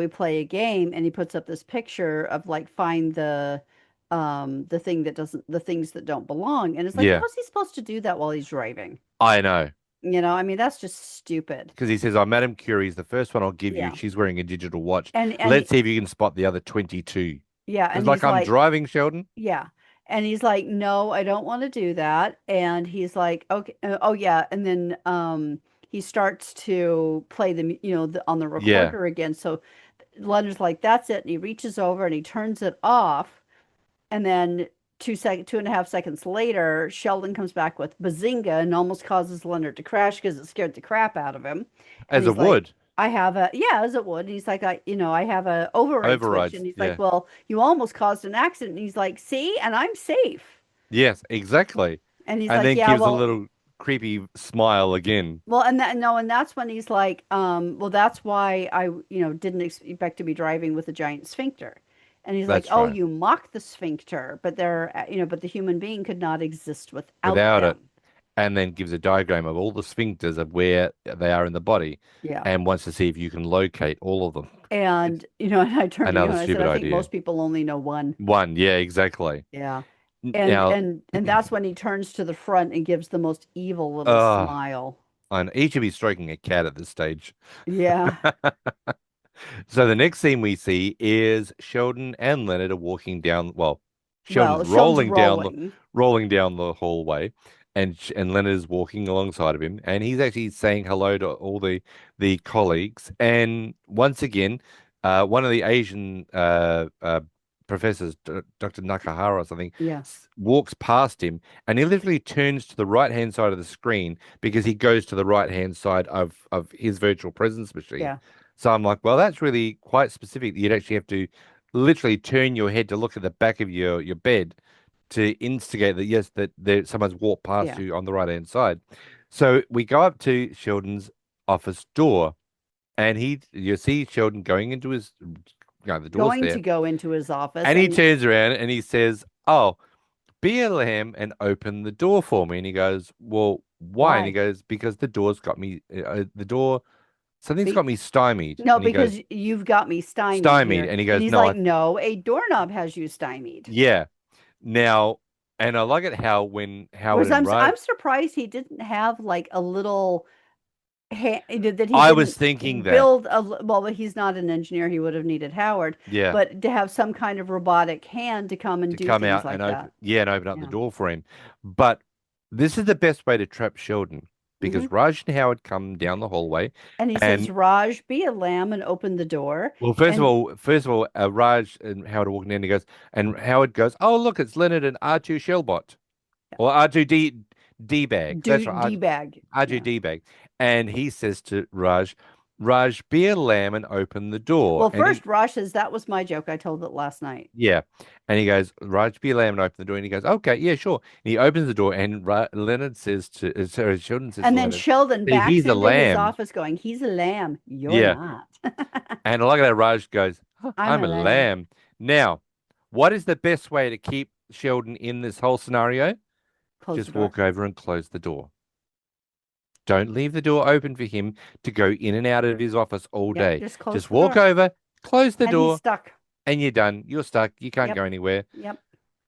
play a game, and he puts up this picture of like find the things that don't belong. And it's like, Yeah. how's he supposed to do that while he's driving? I know. I mean, that's just stupid. Because he says, "I'm Madame Curie's the first one I'll give you. Yeah. She's wearing a digital watch. And Let's see if you can spot the other 22." yeah, It's and like he's I'm like, driving, Sheldon. yeah. And he's like, no, I don't want to do that. And he's like, okay, oh yeah. And then he starts to play on the Yeah. recorder again. So Leonard's like, that's it. And he reaches over and he turns it off. And then 2.5 seconds later, Sheldon comes back with Bazinga and almost causes Leonard to crash because it scared the crap out of him. And As it he's like, would. yeah, as it would. And he's like, I have a override switch. Overrides. And he's like, Yeah. well, you almost caused an accident. And he's like, see, and I'm safe. Yes, exactly. And he's And like, then yeah, gives a well, little creepy smile again. well, and that no, and that's when he's like, well, that's why I, didn't expect to be driving with a giant sphincter. And he's like, That's oh, right. you mock the sphincter, but but the human being could not exist without Without it. them. And then gives a diagram of all the sphincters of where they are in the body Yeah. and wants to see if you can locate all of them. It's And, and I turned to you another and I said, stupid I think idea. most people only know one. One, yeah, exactly. Yeah. And Now, and and that's when he turns to the front and gives the most evil little uh, smile. and he should be stroking a cat at this stage. Yeah. So the next scene we see is Sheldon and Leonard are walking down. Well, Sheldon's Well, Sheldon's rolling. rolling down the hallway, and Leonard is walking alongside of him, and he's actually saying hello to all the colleagues. And once again, one of the Asian professors, Dr. Nakahara or something, Yeah. walks past him, and he literally turns to the right hand side of the screen because he goes to the right hand side of his virtual presence machine. Yeah. So I'm like, well, that's really quite specific. You'd actually have to literally turn your head to look at the back of your bed to instigate that, yes, that someone's walked past Yeah. you on the right hand side. So we go up to Sheldon's office door, and you see Sheldon going into the door's Going there, to go into his office and he and turns around and he says, "Oh, be a lamb and open the door for me." And he goes, "Well, why?" And he why? goes, "Because the door's got me, the door, something's Be got me stymied." No, And he goes, because you've got me stymied "Stymied." here. And he And goes, he's "No, like, no, a doorknob has you stymied. yeah." Now, and I like it how when Howard Whereas and I'm Raj, surprised he didn't have like a little that he I was didn't thinking that, build well, he's not an engineer, he would have needed Howard, yeah, but to have some kind of robotic hand to come and to do come things out and like open, that. yeah, and open up the Yeah. door for him. But this is the best way to trap Sheldon Hmm. because Raj and Howard come down the hallway, And he says, and Raj, be a lamb and open the door. well, And first of all, Raj and Howard are walking in. He goes, and Howard goes, "Oh, look, it's Leonard and R2 Shellbot, or R2D bag. That's do right, debag. Yeah. R2D bag." And he says to Raj, "Raj, be a lamb and open the door." Well, And first, Raj says, that was my joke. I told it last night. yeah, and he goes, "Raj, be a lamb and open the door." And he goes, "Okay, yeah, sure." And he opens the door, and Leonard says sorry, Sheldon says to And then Leonard, Sheldon "See, backs he's a into his lamb." office going, he's a lamb. You're Yeah, not. and I like that Raj goes, "Huh, I'm I'm a a lamb. lamb." Now, what is the best way to keep Sheldon in this whole scenario? Close the Just door. walk over and close the door. Don't leave the door open for him to go in and out of his office all Yep. day. Just close Just the walk door. over, close the And he's door, stuck. and you're done. You're stuck. You can't Yep. go anywhere. Yep.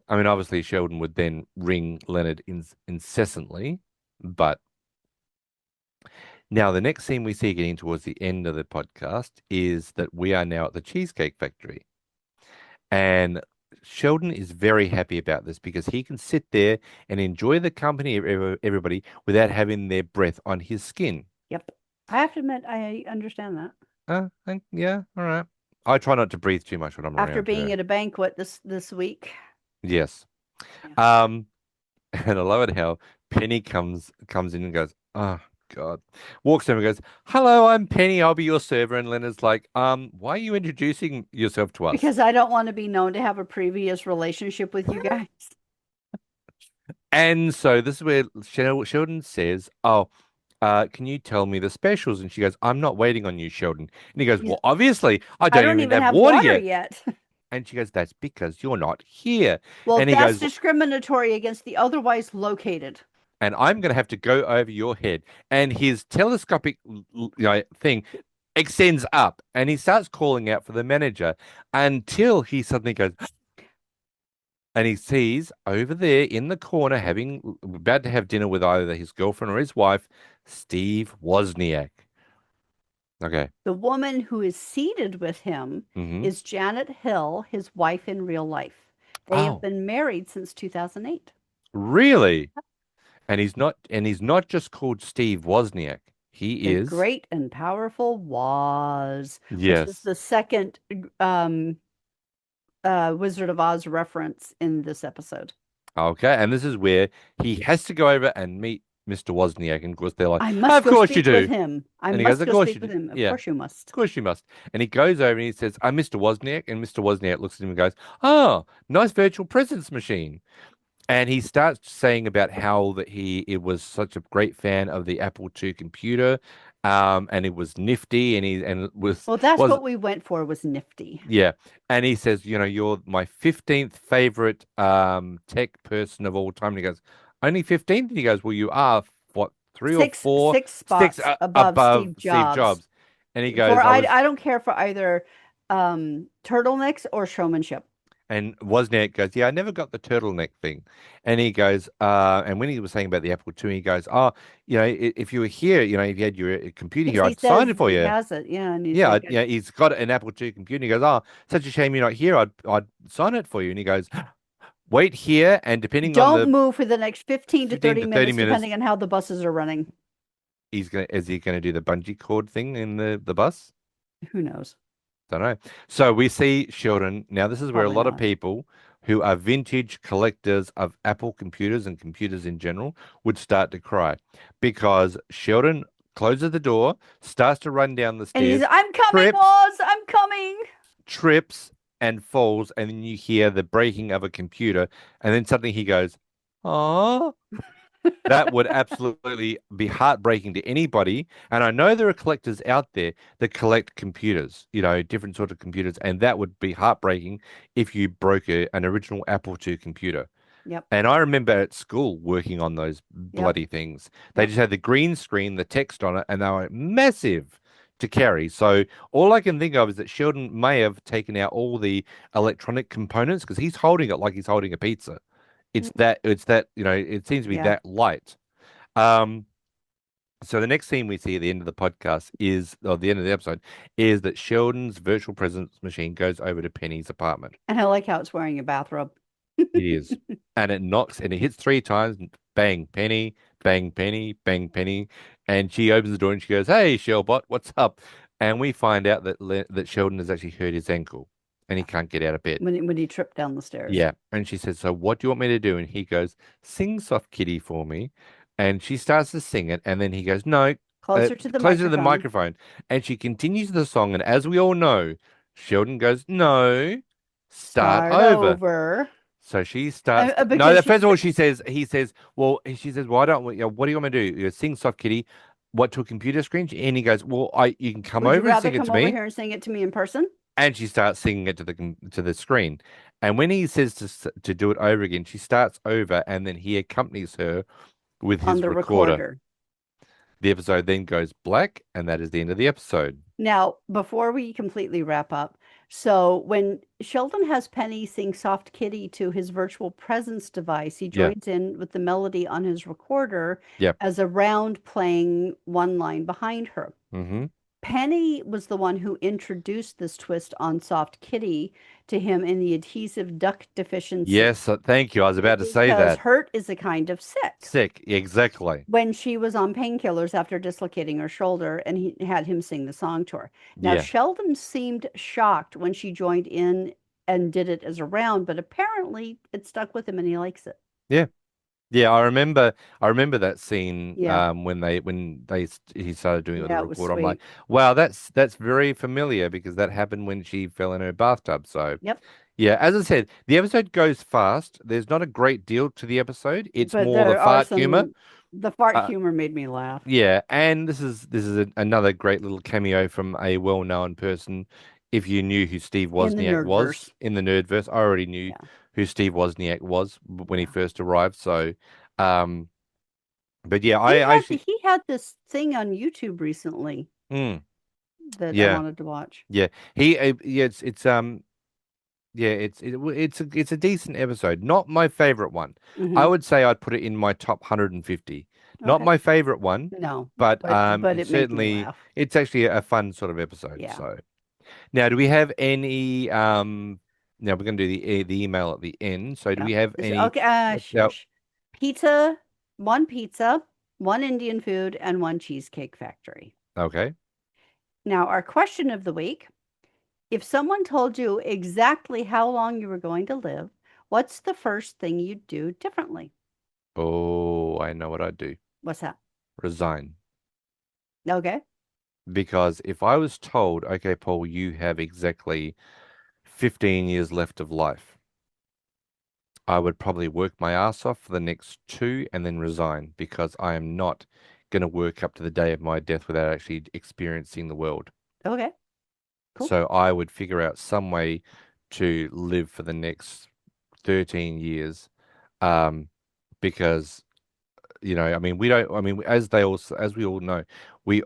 I mean, obviously, Sheldon would then ring Leonard incessantly, but now the next scene we see getting towards the end of the podcast is that we are now at the Cheesecake Factory. And Sheldon is very happy about this because he can sit there and enjoy the company of everybody without having their breath on his skin. Yep. I have to admit, I understand that. Yeah, all right. I try not to breathe too much when I'm After around being her. at a banquet this week. Yes. Yeah. And I love it how Penny comes in and goes, "Oh God," walks over and goes, "Hello, I'm Penny. I'll be your server." And Leonard's like, why are you introducing yourself to us?" Because I don't want to be known to have a previous relationship with you guys. And so this is where Sheldon says, "Oh, can you tell me the specials?" And she goes, "I'm not waiting on you, Sheldon." And he goes, He's, "Well, obviously, I I don't don't even even have have water water yet." yet. And she goes, "That's because you're not here." Well, And he that's goes, discriminatory against the otherwise located. "And I'm going to have to go over your head." And his telescopic, thing extends up, and he starts calling out for the manager until he suddenly goes, and he sees over there in the corner, about to have dinner with either his girlfriend or his wife, Steve Wozniak. Okay. The woman who is seated with him Mm-hmm. is Janet Hill, his wife in real life. They have Oh, been married since 2008. really? And he's not just called Steve Wozniak. He The is, great and powerful Woz, which is yes. the second um, Wizard of Oz reference in this episode. Okay. And this is where he has to go over and meet Mr. Wozniak. And of course, they're like, I must "Of go course you speak with do." him. I And he goes, must "Of go course you speak with do. him. Of Yeah, course you of must. course you must." And he goes over and he says, "I'm Mr. Wozniak." And Mr. Wozniak looks at him and goes, "Oh, nice virtual presence machine." And he starts saying about how that he it was such a great fan of the Apple II computer, and it was nifty, and he and it Well, that's was what we went for, was nifty. yeah, and he says, you're my 15th favorite tech person of all time. And he goes, only 15th? And he goes, well, you are what, three or four, Six six spots above above Steve Steve Jobs. Jobs. And he For goes, I was I don't care for either turtlenecks or showmanship. And Wozniak goes, yeah, I never got the turtleneck thing. And he goes, and when he was saying about the Apple II, he goes, oh, if you were here, if you had your computer Yes, here, he I'd sign says it for he you. has it. Yeah, and he's Yeah, like, yeah, he's got an Apple II computer. He goes, oh, such a shame you're not here. I'd sign it for you. And he goes, wait here, and depending on don't the move for the next 15 to 15 30 to 30 minutes, minutes, depending on how the buses are running. is he gonna do the bungee cord thing in the bus? Who knows? Don't know. So we see Sheldon. Now, this is where a Probably lot of not. people who are vintage collectors of Apple computers and computers in general would start to cry because Sheldon closes the door, starts to run down the And he's, stairs, I'm coming, trips, Woz, I'm coming. trips, and falls, and then you hear the breaking of a computer, and then suddenly he goes, "Oh." That would absolutely be heartbreaking to anybody. And I know there are collectors out there that collect computers, different sort of computers, and that would be heartbreaking if you broke an original Apple II computer. Yep, And I remember at school working on those yep, bloody things. They yep. just had the green screen, the text on it, and they were massive to carry. So all I can think of is that Sheldon may have taken out all the electronic components because he's holding it like he's holding a pizza. It's that, it seems to be Yeah. that light. Um, so the next scene we see at the end of the podcast or the end of the episode, is that Sheldon's virtual presence machine goes over to Penny's apartment. And I like how it's wearing a bathrobe. It is. And it knocks and it hits three times, and bang, Penny, bang, Penny, bang, Penny. And she opens the door and she goes, hey, Shellbot, what's up? And we find out that Sheldon has actually hurt his ankle and he can't get out of bed. When he tripped down the stairs. Yeah. And she says, so what do you want me to do? And he goes, sing Soft Kitty for me. And she starts to sing it. And then he goes, no, Closer to the closer to the microphone. microphone. And she continues the song. And as we all know, Sheldon goes, no, start Start over. over. So she starts. Because No, first of all, she says, she says, why don't we, what do you want me to do? You go, sing Soft Kitty. What, to a computer screen? And he goes, well, you can come would you over and rather sing it come to over me. here and sing it to me in person? And she starts singing it to the screen. And when he says to do it over again, she starts over, and then he accompanies her with On his the recorder. recorder. The episode then goes black, and that is the end of the episode. Now, before we completely wrap up, so when Sheldon has Penny sing Soft Kitty to his virtual presence device, he Yeah. joins in with the melody on his recorder Yep. as a round playing one line behind her. Mm-hmm. Penny was the one who introduced this twist on Soft Kitty to him in the adhesive duct deficiency. Yes, thank you. I was about to say Because that. hurt is a kind of sick. Sick, exactly. When she was on painkillers after dislocating her shoulder, and he had him sing the song to her. Now, Yeah. Sheldon seemed shocked when she joined in and did it as a round, but apparently it stuck with him and he likes it. Yeah. Yeah, I remember that scene Yeah. he started doing it with Yeah, the it was recorder. I'm like, sweet. wow, that's very familiar because that happened when she fell in her bathtub. So Yep. yeah, as I said, the episode goes fast. There's not a great deal to the episode. It's But more the there are fart humor. the fart Uh, humor made me laugh. yeah, and this is another great little cameo from a well-known person. If you knew who Steve In the Wozniak was nerdverse. in the Nerdverse, I already knew Yeah. who Steve Wozniak was when he Yeah. first arrived. So, um, but yeah, He had this thing on YouTube recently mm, that I yeah, wanted to watch. yeah, yeah, yeah, it's a decent episode. Not my favorite one. I Mhm. would say I'd put it in my top 150. Not Okay. my favorite one, No, but but it's it made me certainly laugh. it's actually a fun sort of episode. Yeah. So now, do we have any now we're going to do the email at the end. So do Yeah. we have any Okay, what's our- shush. Pizza, one Indian food, and one cheesecake factory. okay. Now, our question of the week: if someone told you exactly how long you were going to live, what's the first thing you'd do differently? Oh, I know what I'd do. What's that? Resign. Okay. Because if I was told, okay, Paul, you have exactly 15 years left of life, I would probably work my ass off for the next two and then resign because I am not going to work up to the day of my death without actually experiencing the world. Okay, cool. So I would figure out some way to live for the next 13 years, um, because I mean, we don't, I mean, as we all know,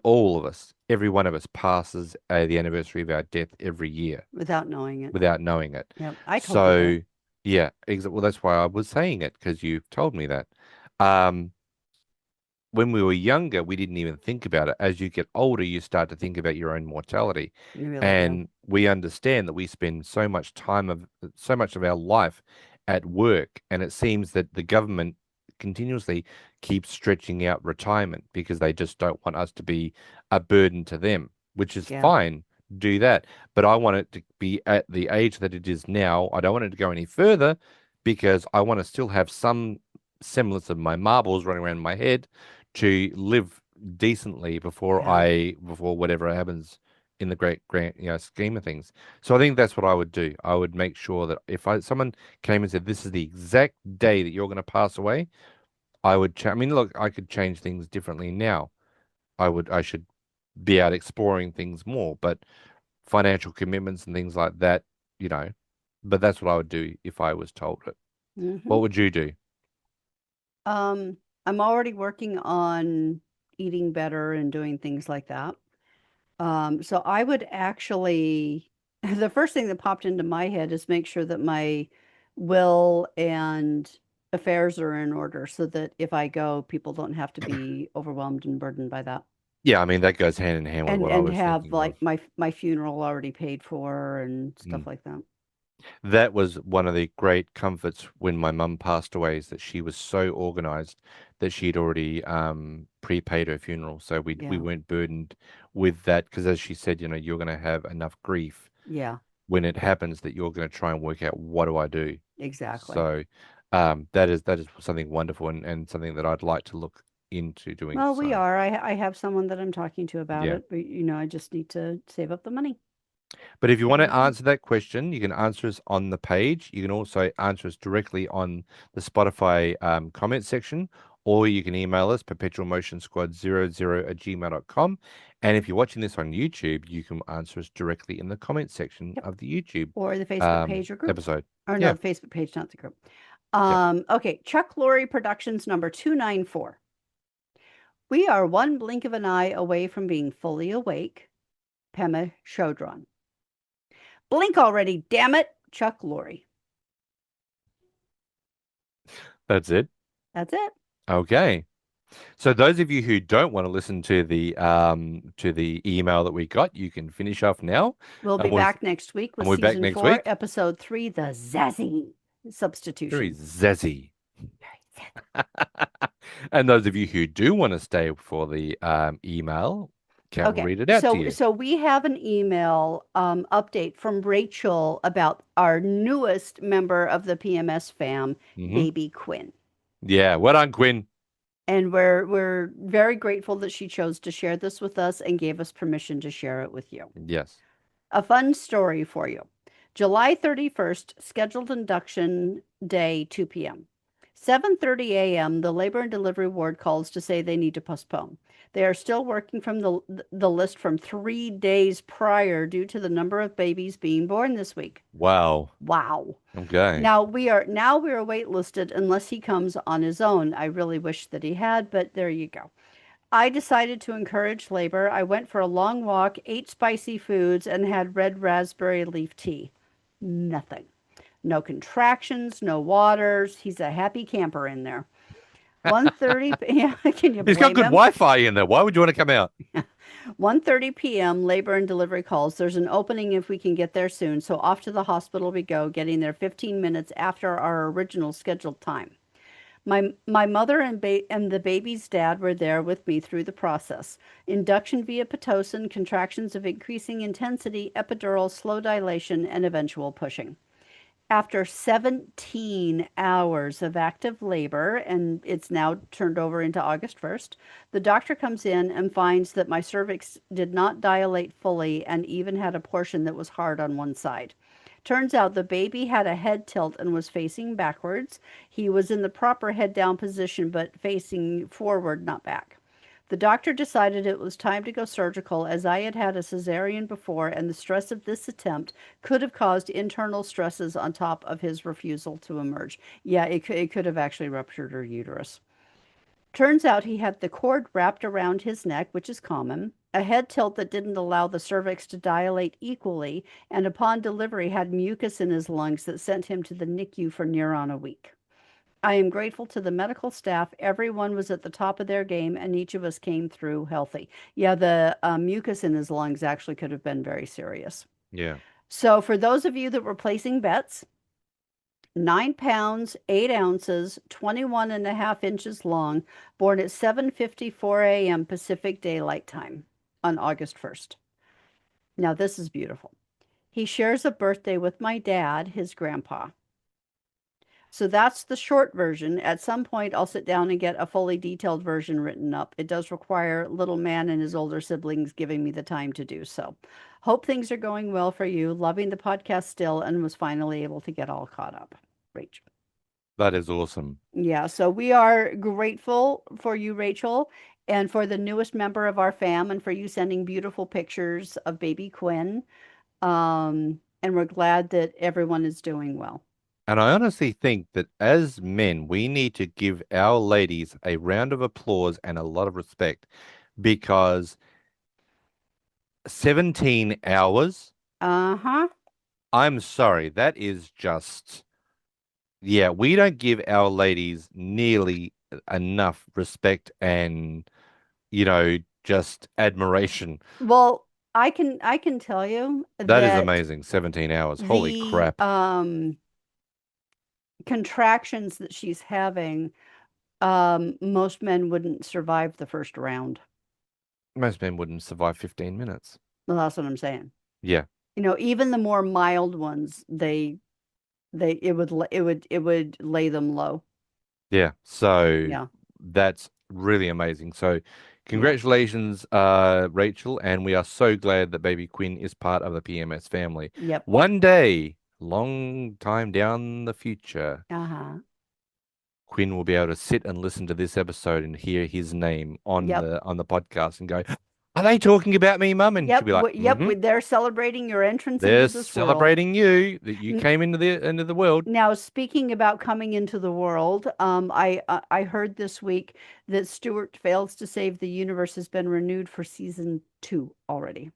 all of us, every one of us passes the anniversary of our death every year Without knowing it. without knowing it. Yep, I totally get So, it. yeah, well, that's why I was saying it because you've told me that. Um, when we were younger, we didn't even think about it. As you get older, you start to think about your own mortality. You really do. And we understand that we spend so much of our life at work. And it seems that the government continuously keeps stretching out retirement because they just don't want us to be a burden to them, which is Yeah. fine. Do that. But I want it to be at the age that it is now. I don't want it to go any further because I want to still have some semblance of my marbles running around my head to live decently Yeah. before whatever happens in the great grand scheme of things. So I think that's what I would do. I would make sure that if someone came and said this is the exact day that you're going to pass away, I would I mean, look, I could change things differently now. I should be out exploring things more, but financial commitments and things like that, you know, but that's what I would do if I was told it. Hmm. What would you do? I'm already working on eating better and doing things like that. So I would actually, the first thing that popped into my head is make sure that my will and affairs are in order so that if I go, people don't have to be overwhelmed and burdened by that. Yeah, I mean that goes hand in hand with what I And was have thinking of. like my funeral already paid for and stuff Mm. like that. That was one of the great comforts when my mum passed away, is that she was so organized that she'd already prepaid her funeral. So we Yeah. weren't burdened with that because as she said, you're going to have enough grief Yeah, when it happens that you're going to try and work out what do I do. exactly. So that is something wonderful and something that I'd like to look into doing. Well, we So are. I have someone that I'm talking to about yeah. it, but I just need to save up the money. But if you There want you to go. answer that question, you can answer us on the page. You can also answer us directly on the Spotify comment section, or you can email us perpetualmotionsquad00@gmail.com. And if you're watching this on YouTube, you can answer us directly in the comment section Yep. of the YouTube Or the Facebook page or group. episode. Or no, Yeah, the Facebook page, not the group. yeah. Okay, Chuck Lorre Productions number 294. We are one blink of an eye away from being fully awake. Pema Chodron. Blink already, damn it, Chuck Lorre. That's it. That's it. Okay. So those of you who don't want to listen to the email that we got, you can finish off now, We'll and be back next week with we'll be back season next 4, week. episode 3, the Zazzy Very substitution. zazzy. Very zazzy. And those of you who do want to stay for the email, Kat will Okay, read it out to you. so we have an email update from Rachel about our newest member of the PMS fam, Hmm. baby Quinn. Yeah, well done, Quinn. And we're very grateful that she chose to share this with us and gave us permission to share it with you. Yes. A fun story for you. July 31st, scheduled induction day, 2 p.m. 7:30 a.m., the labor and delivery ward calls to say they need to postpone. They are still working from the list from 3 days prior due to the number of babies being born this week. Wow. Wow. Okay. Now we are waitlisted unless he comes on his own. I really wish that he had, but there you go. I decided to encourage labor. I went for a long walk, ate spicy foods, and had red raspberry leaf tea. Nothing. No contractions, no waters. He's a happy camper in there. 1:30 p.m. Can you He's got blame good him? Wi-Fi in there. Why would you want to come out? 1:30 p.m. labor and delivery calls. There's an opening if we can get there soon. So off to the hospital we go, getting there 15 minutes after our original scheduled time. My mother and the baby's dad were there with me through the process. Induction via Pitocin, contractions of increasing intensity, epidural, slow dilation, and eventual pushing. After 17 hours of active labor, and it's now turned over into August 1st, the doctor comes in and finds that my cervix did not dilate fully and even had a portion that was hard on one side. Turns out the baby had a head tilt and was facing backwards. He was in the proper head down position, but facing forward, not back. The doctor decided it was time to go surgical, as I had had a cesarean before, and the stress of this attempt could have caused internal stresses on top of his refusal to emerge. Yeah, it could have actually ruptured her uterus. Turns out he had the cord wrapped around his neck, which is common, a head tilt that didn't allow the cervix to dilate equally, and upon delivery had mucus in his lungs that sent him to the NICU for near on a week. I am grateful to the medical staff. Everyone was at the top of their game, and each of us came through healthy. Yeah, the mucus in his lungs actually could have been very serious. Yeah. So, for those of you that were placing bets, 9 pounds, 8 ounces, 21 and a half inches long, born at 7:54 a.m. Pacific Daylight Time on August 1st. Now, this is beautiful. He shares a birthday with my dad, his grandpa. So that's the short version. At some point, I'll sit down and get a fully detailed version written up. It does require little man and his older siblings giving me the time to do so. Hope things are going well for you. Loving the podcast still, and was finally able to get all caught up. Rachel. That is awesome. Yeah, so we are grateful for you, Rachel, and for the newest member of our fam, and for you sending beautiful pictures of baby Quinn. And we're glad that everyone is doing well. And I honestly think that as men, we need to give our ladies a round of applause and a lot of respect, because 17 hours, Uh-huh. I'm sorry, that is just, yeah, we don't give our ladies nearly enough respect and, just admiration. Well, I can tell you That is that amazing. 17 hours. Holy the crap. contractions that she's having, most men wouldn't survive the first round. Most men wouldn't survive 15 minutes. Well, that's what I'm saying. Yeah. Even the more mild ones, it would lay them low. Yeah. So Yeah. that's really amazing. So Yeah. congratulations, Rachel, and we are so glad that baby Quinn is part of the PMS family. Yep. One day, long time down the future, Uh-huh. Quinn will be able to sit and listen to this episode and hear his name on Yep. the podcast and go, "Are they talking about me, Mum?" And Yep. she'll be like, Yep. "Mhm. They're celebrating your entrance They're into this world. celebrating you, that you N- came into the world." Now, speaking about coming into the world, I heard this week that Stuart Fails to Save the Universe has been renewed for season 2 already.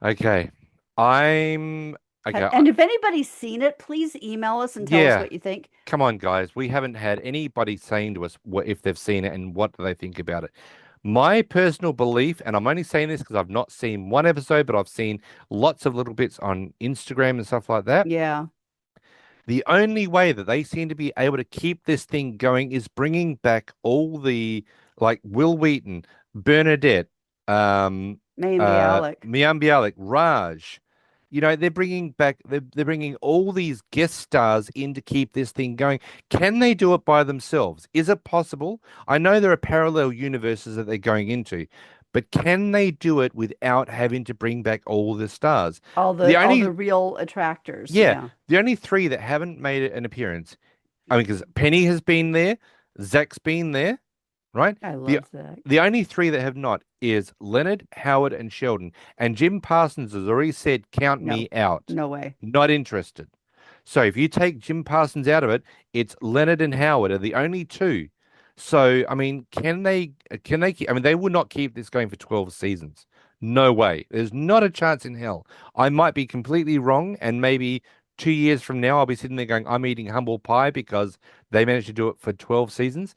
Okay. Okay. And if anybody's seen it, please email us and tell us Yeah. what you think. Come on, guys. We haven't had anybody saying to us if they've seen it and what do they think about it. My personal belief, and I'm only saying this because I've not seen one episode, but I've seen lots of little bits on Instagram and stuff like that. Yeah. The only way that they seem to be able to keep this thing going is bringing back all the, like, Will Wheaton, Bernadette, Mayim Bialik. Mian Bialik, Raj. They're bringing all these guest stars in to keep this thing going. Can they do it by themselves? Is it possible? I know there are parallel universes that they're going into, but can they do it without having to bring back all the stars? All the real attractors. Yeah, the only three that haven't made an appearance, I mean, because Penny has been there, Zach's been there, right? I love Zach. The only three that have not is Leonard, Howard, and Sheldon. And Jim Parsons has already said, "Count me out. No way. Not interested." So if you take Jim Parsons out of it, it's Leonard and Howard are the only two. So, I mean, can they, I mean, they would not keep this going for 12 seasons. No way. There's not a chance in hell. I might be completely wrong, and maybe 2 years from now, I'll be sitting there going, "I'm eating humble pie," because they managed to do it for 12 seasons.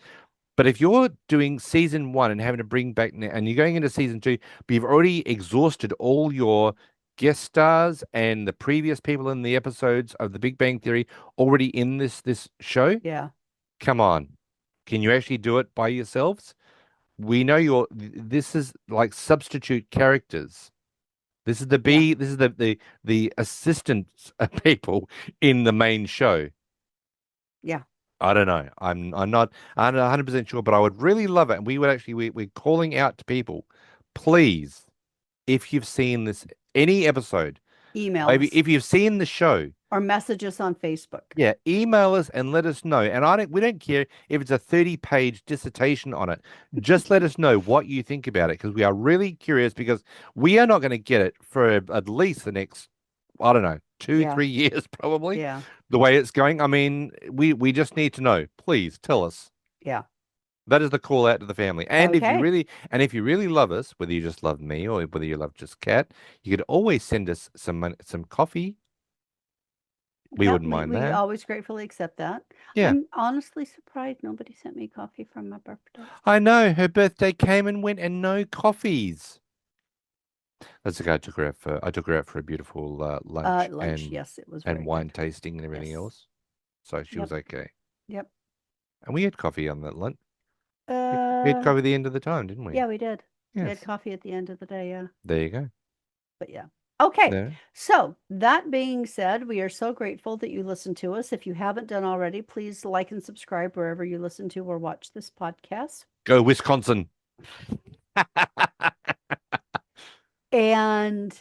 But if you're doing season 1 and having to bring back, and you're going into season 2, but you've already exhausted all your guest stars and the previous people in the episodes of The Big Bang Theory already in this show, Yeah. come on. Can you actually do it by yourselves? We know this is like substitute characters. This is this is the assistant people in the main show. Yeah. I don't know. I'm not 100% sure, but I would really love it. And we're calling out to people, please, if you've seen any episode Email Maybe us if you've seen the show, or message us on Facebook. yeah, email us and let us know. And we don't care if it's a 30-page dissertation on it. Just let us know what you think about it, because we are really curious, because we are not going to get it for at least the next, I don't know, 2, Yeah. 3 years probably. Yeah. The way it's going. I mean, we just need to know. Please tell us. Yeah. That is the call out to the family. And if you Okay. really love us, whether you just love me or whether you love just Kat, you could always send us some coffee. We Yeah, wouldn't mind we that. always gratefully accept that. Yeah. I'm honestly surprised nobody sent me coffee for my birthday. I know her birthday came and went and no coffees. That's okay. I took her out for a beautiful lunch and Yes, it was very wine good. tasting and everything Yes. else. So she was okay. Yep. And we had coffee on that lunch. We had Uh, coffee at the end of the time, didn't we? yeah, we did. We had Yes. coffee at the end of the day, yeah. There you go. But yeah. Okay. No. So that being said, we are so grateful that you listened to us. If you haven't done already, please like and subscribe wherever you listen to or watch this podcast. Go Wisconsin. And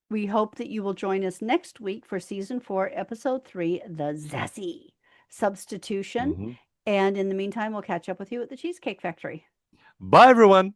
we hope that you will join us next week for season 4, episode 3, The Zessie Substitution. Mm-hmm. And in the meantime, we'll catch up with you at the Cheesecake Factory. Bye, everyone.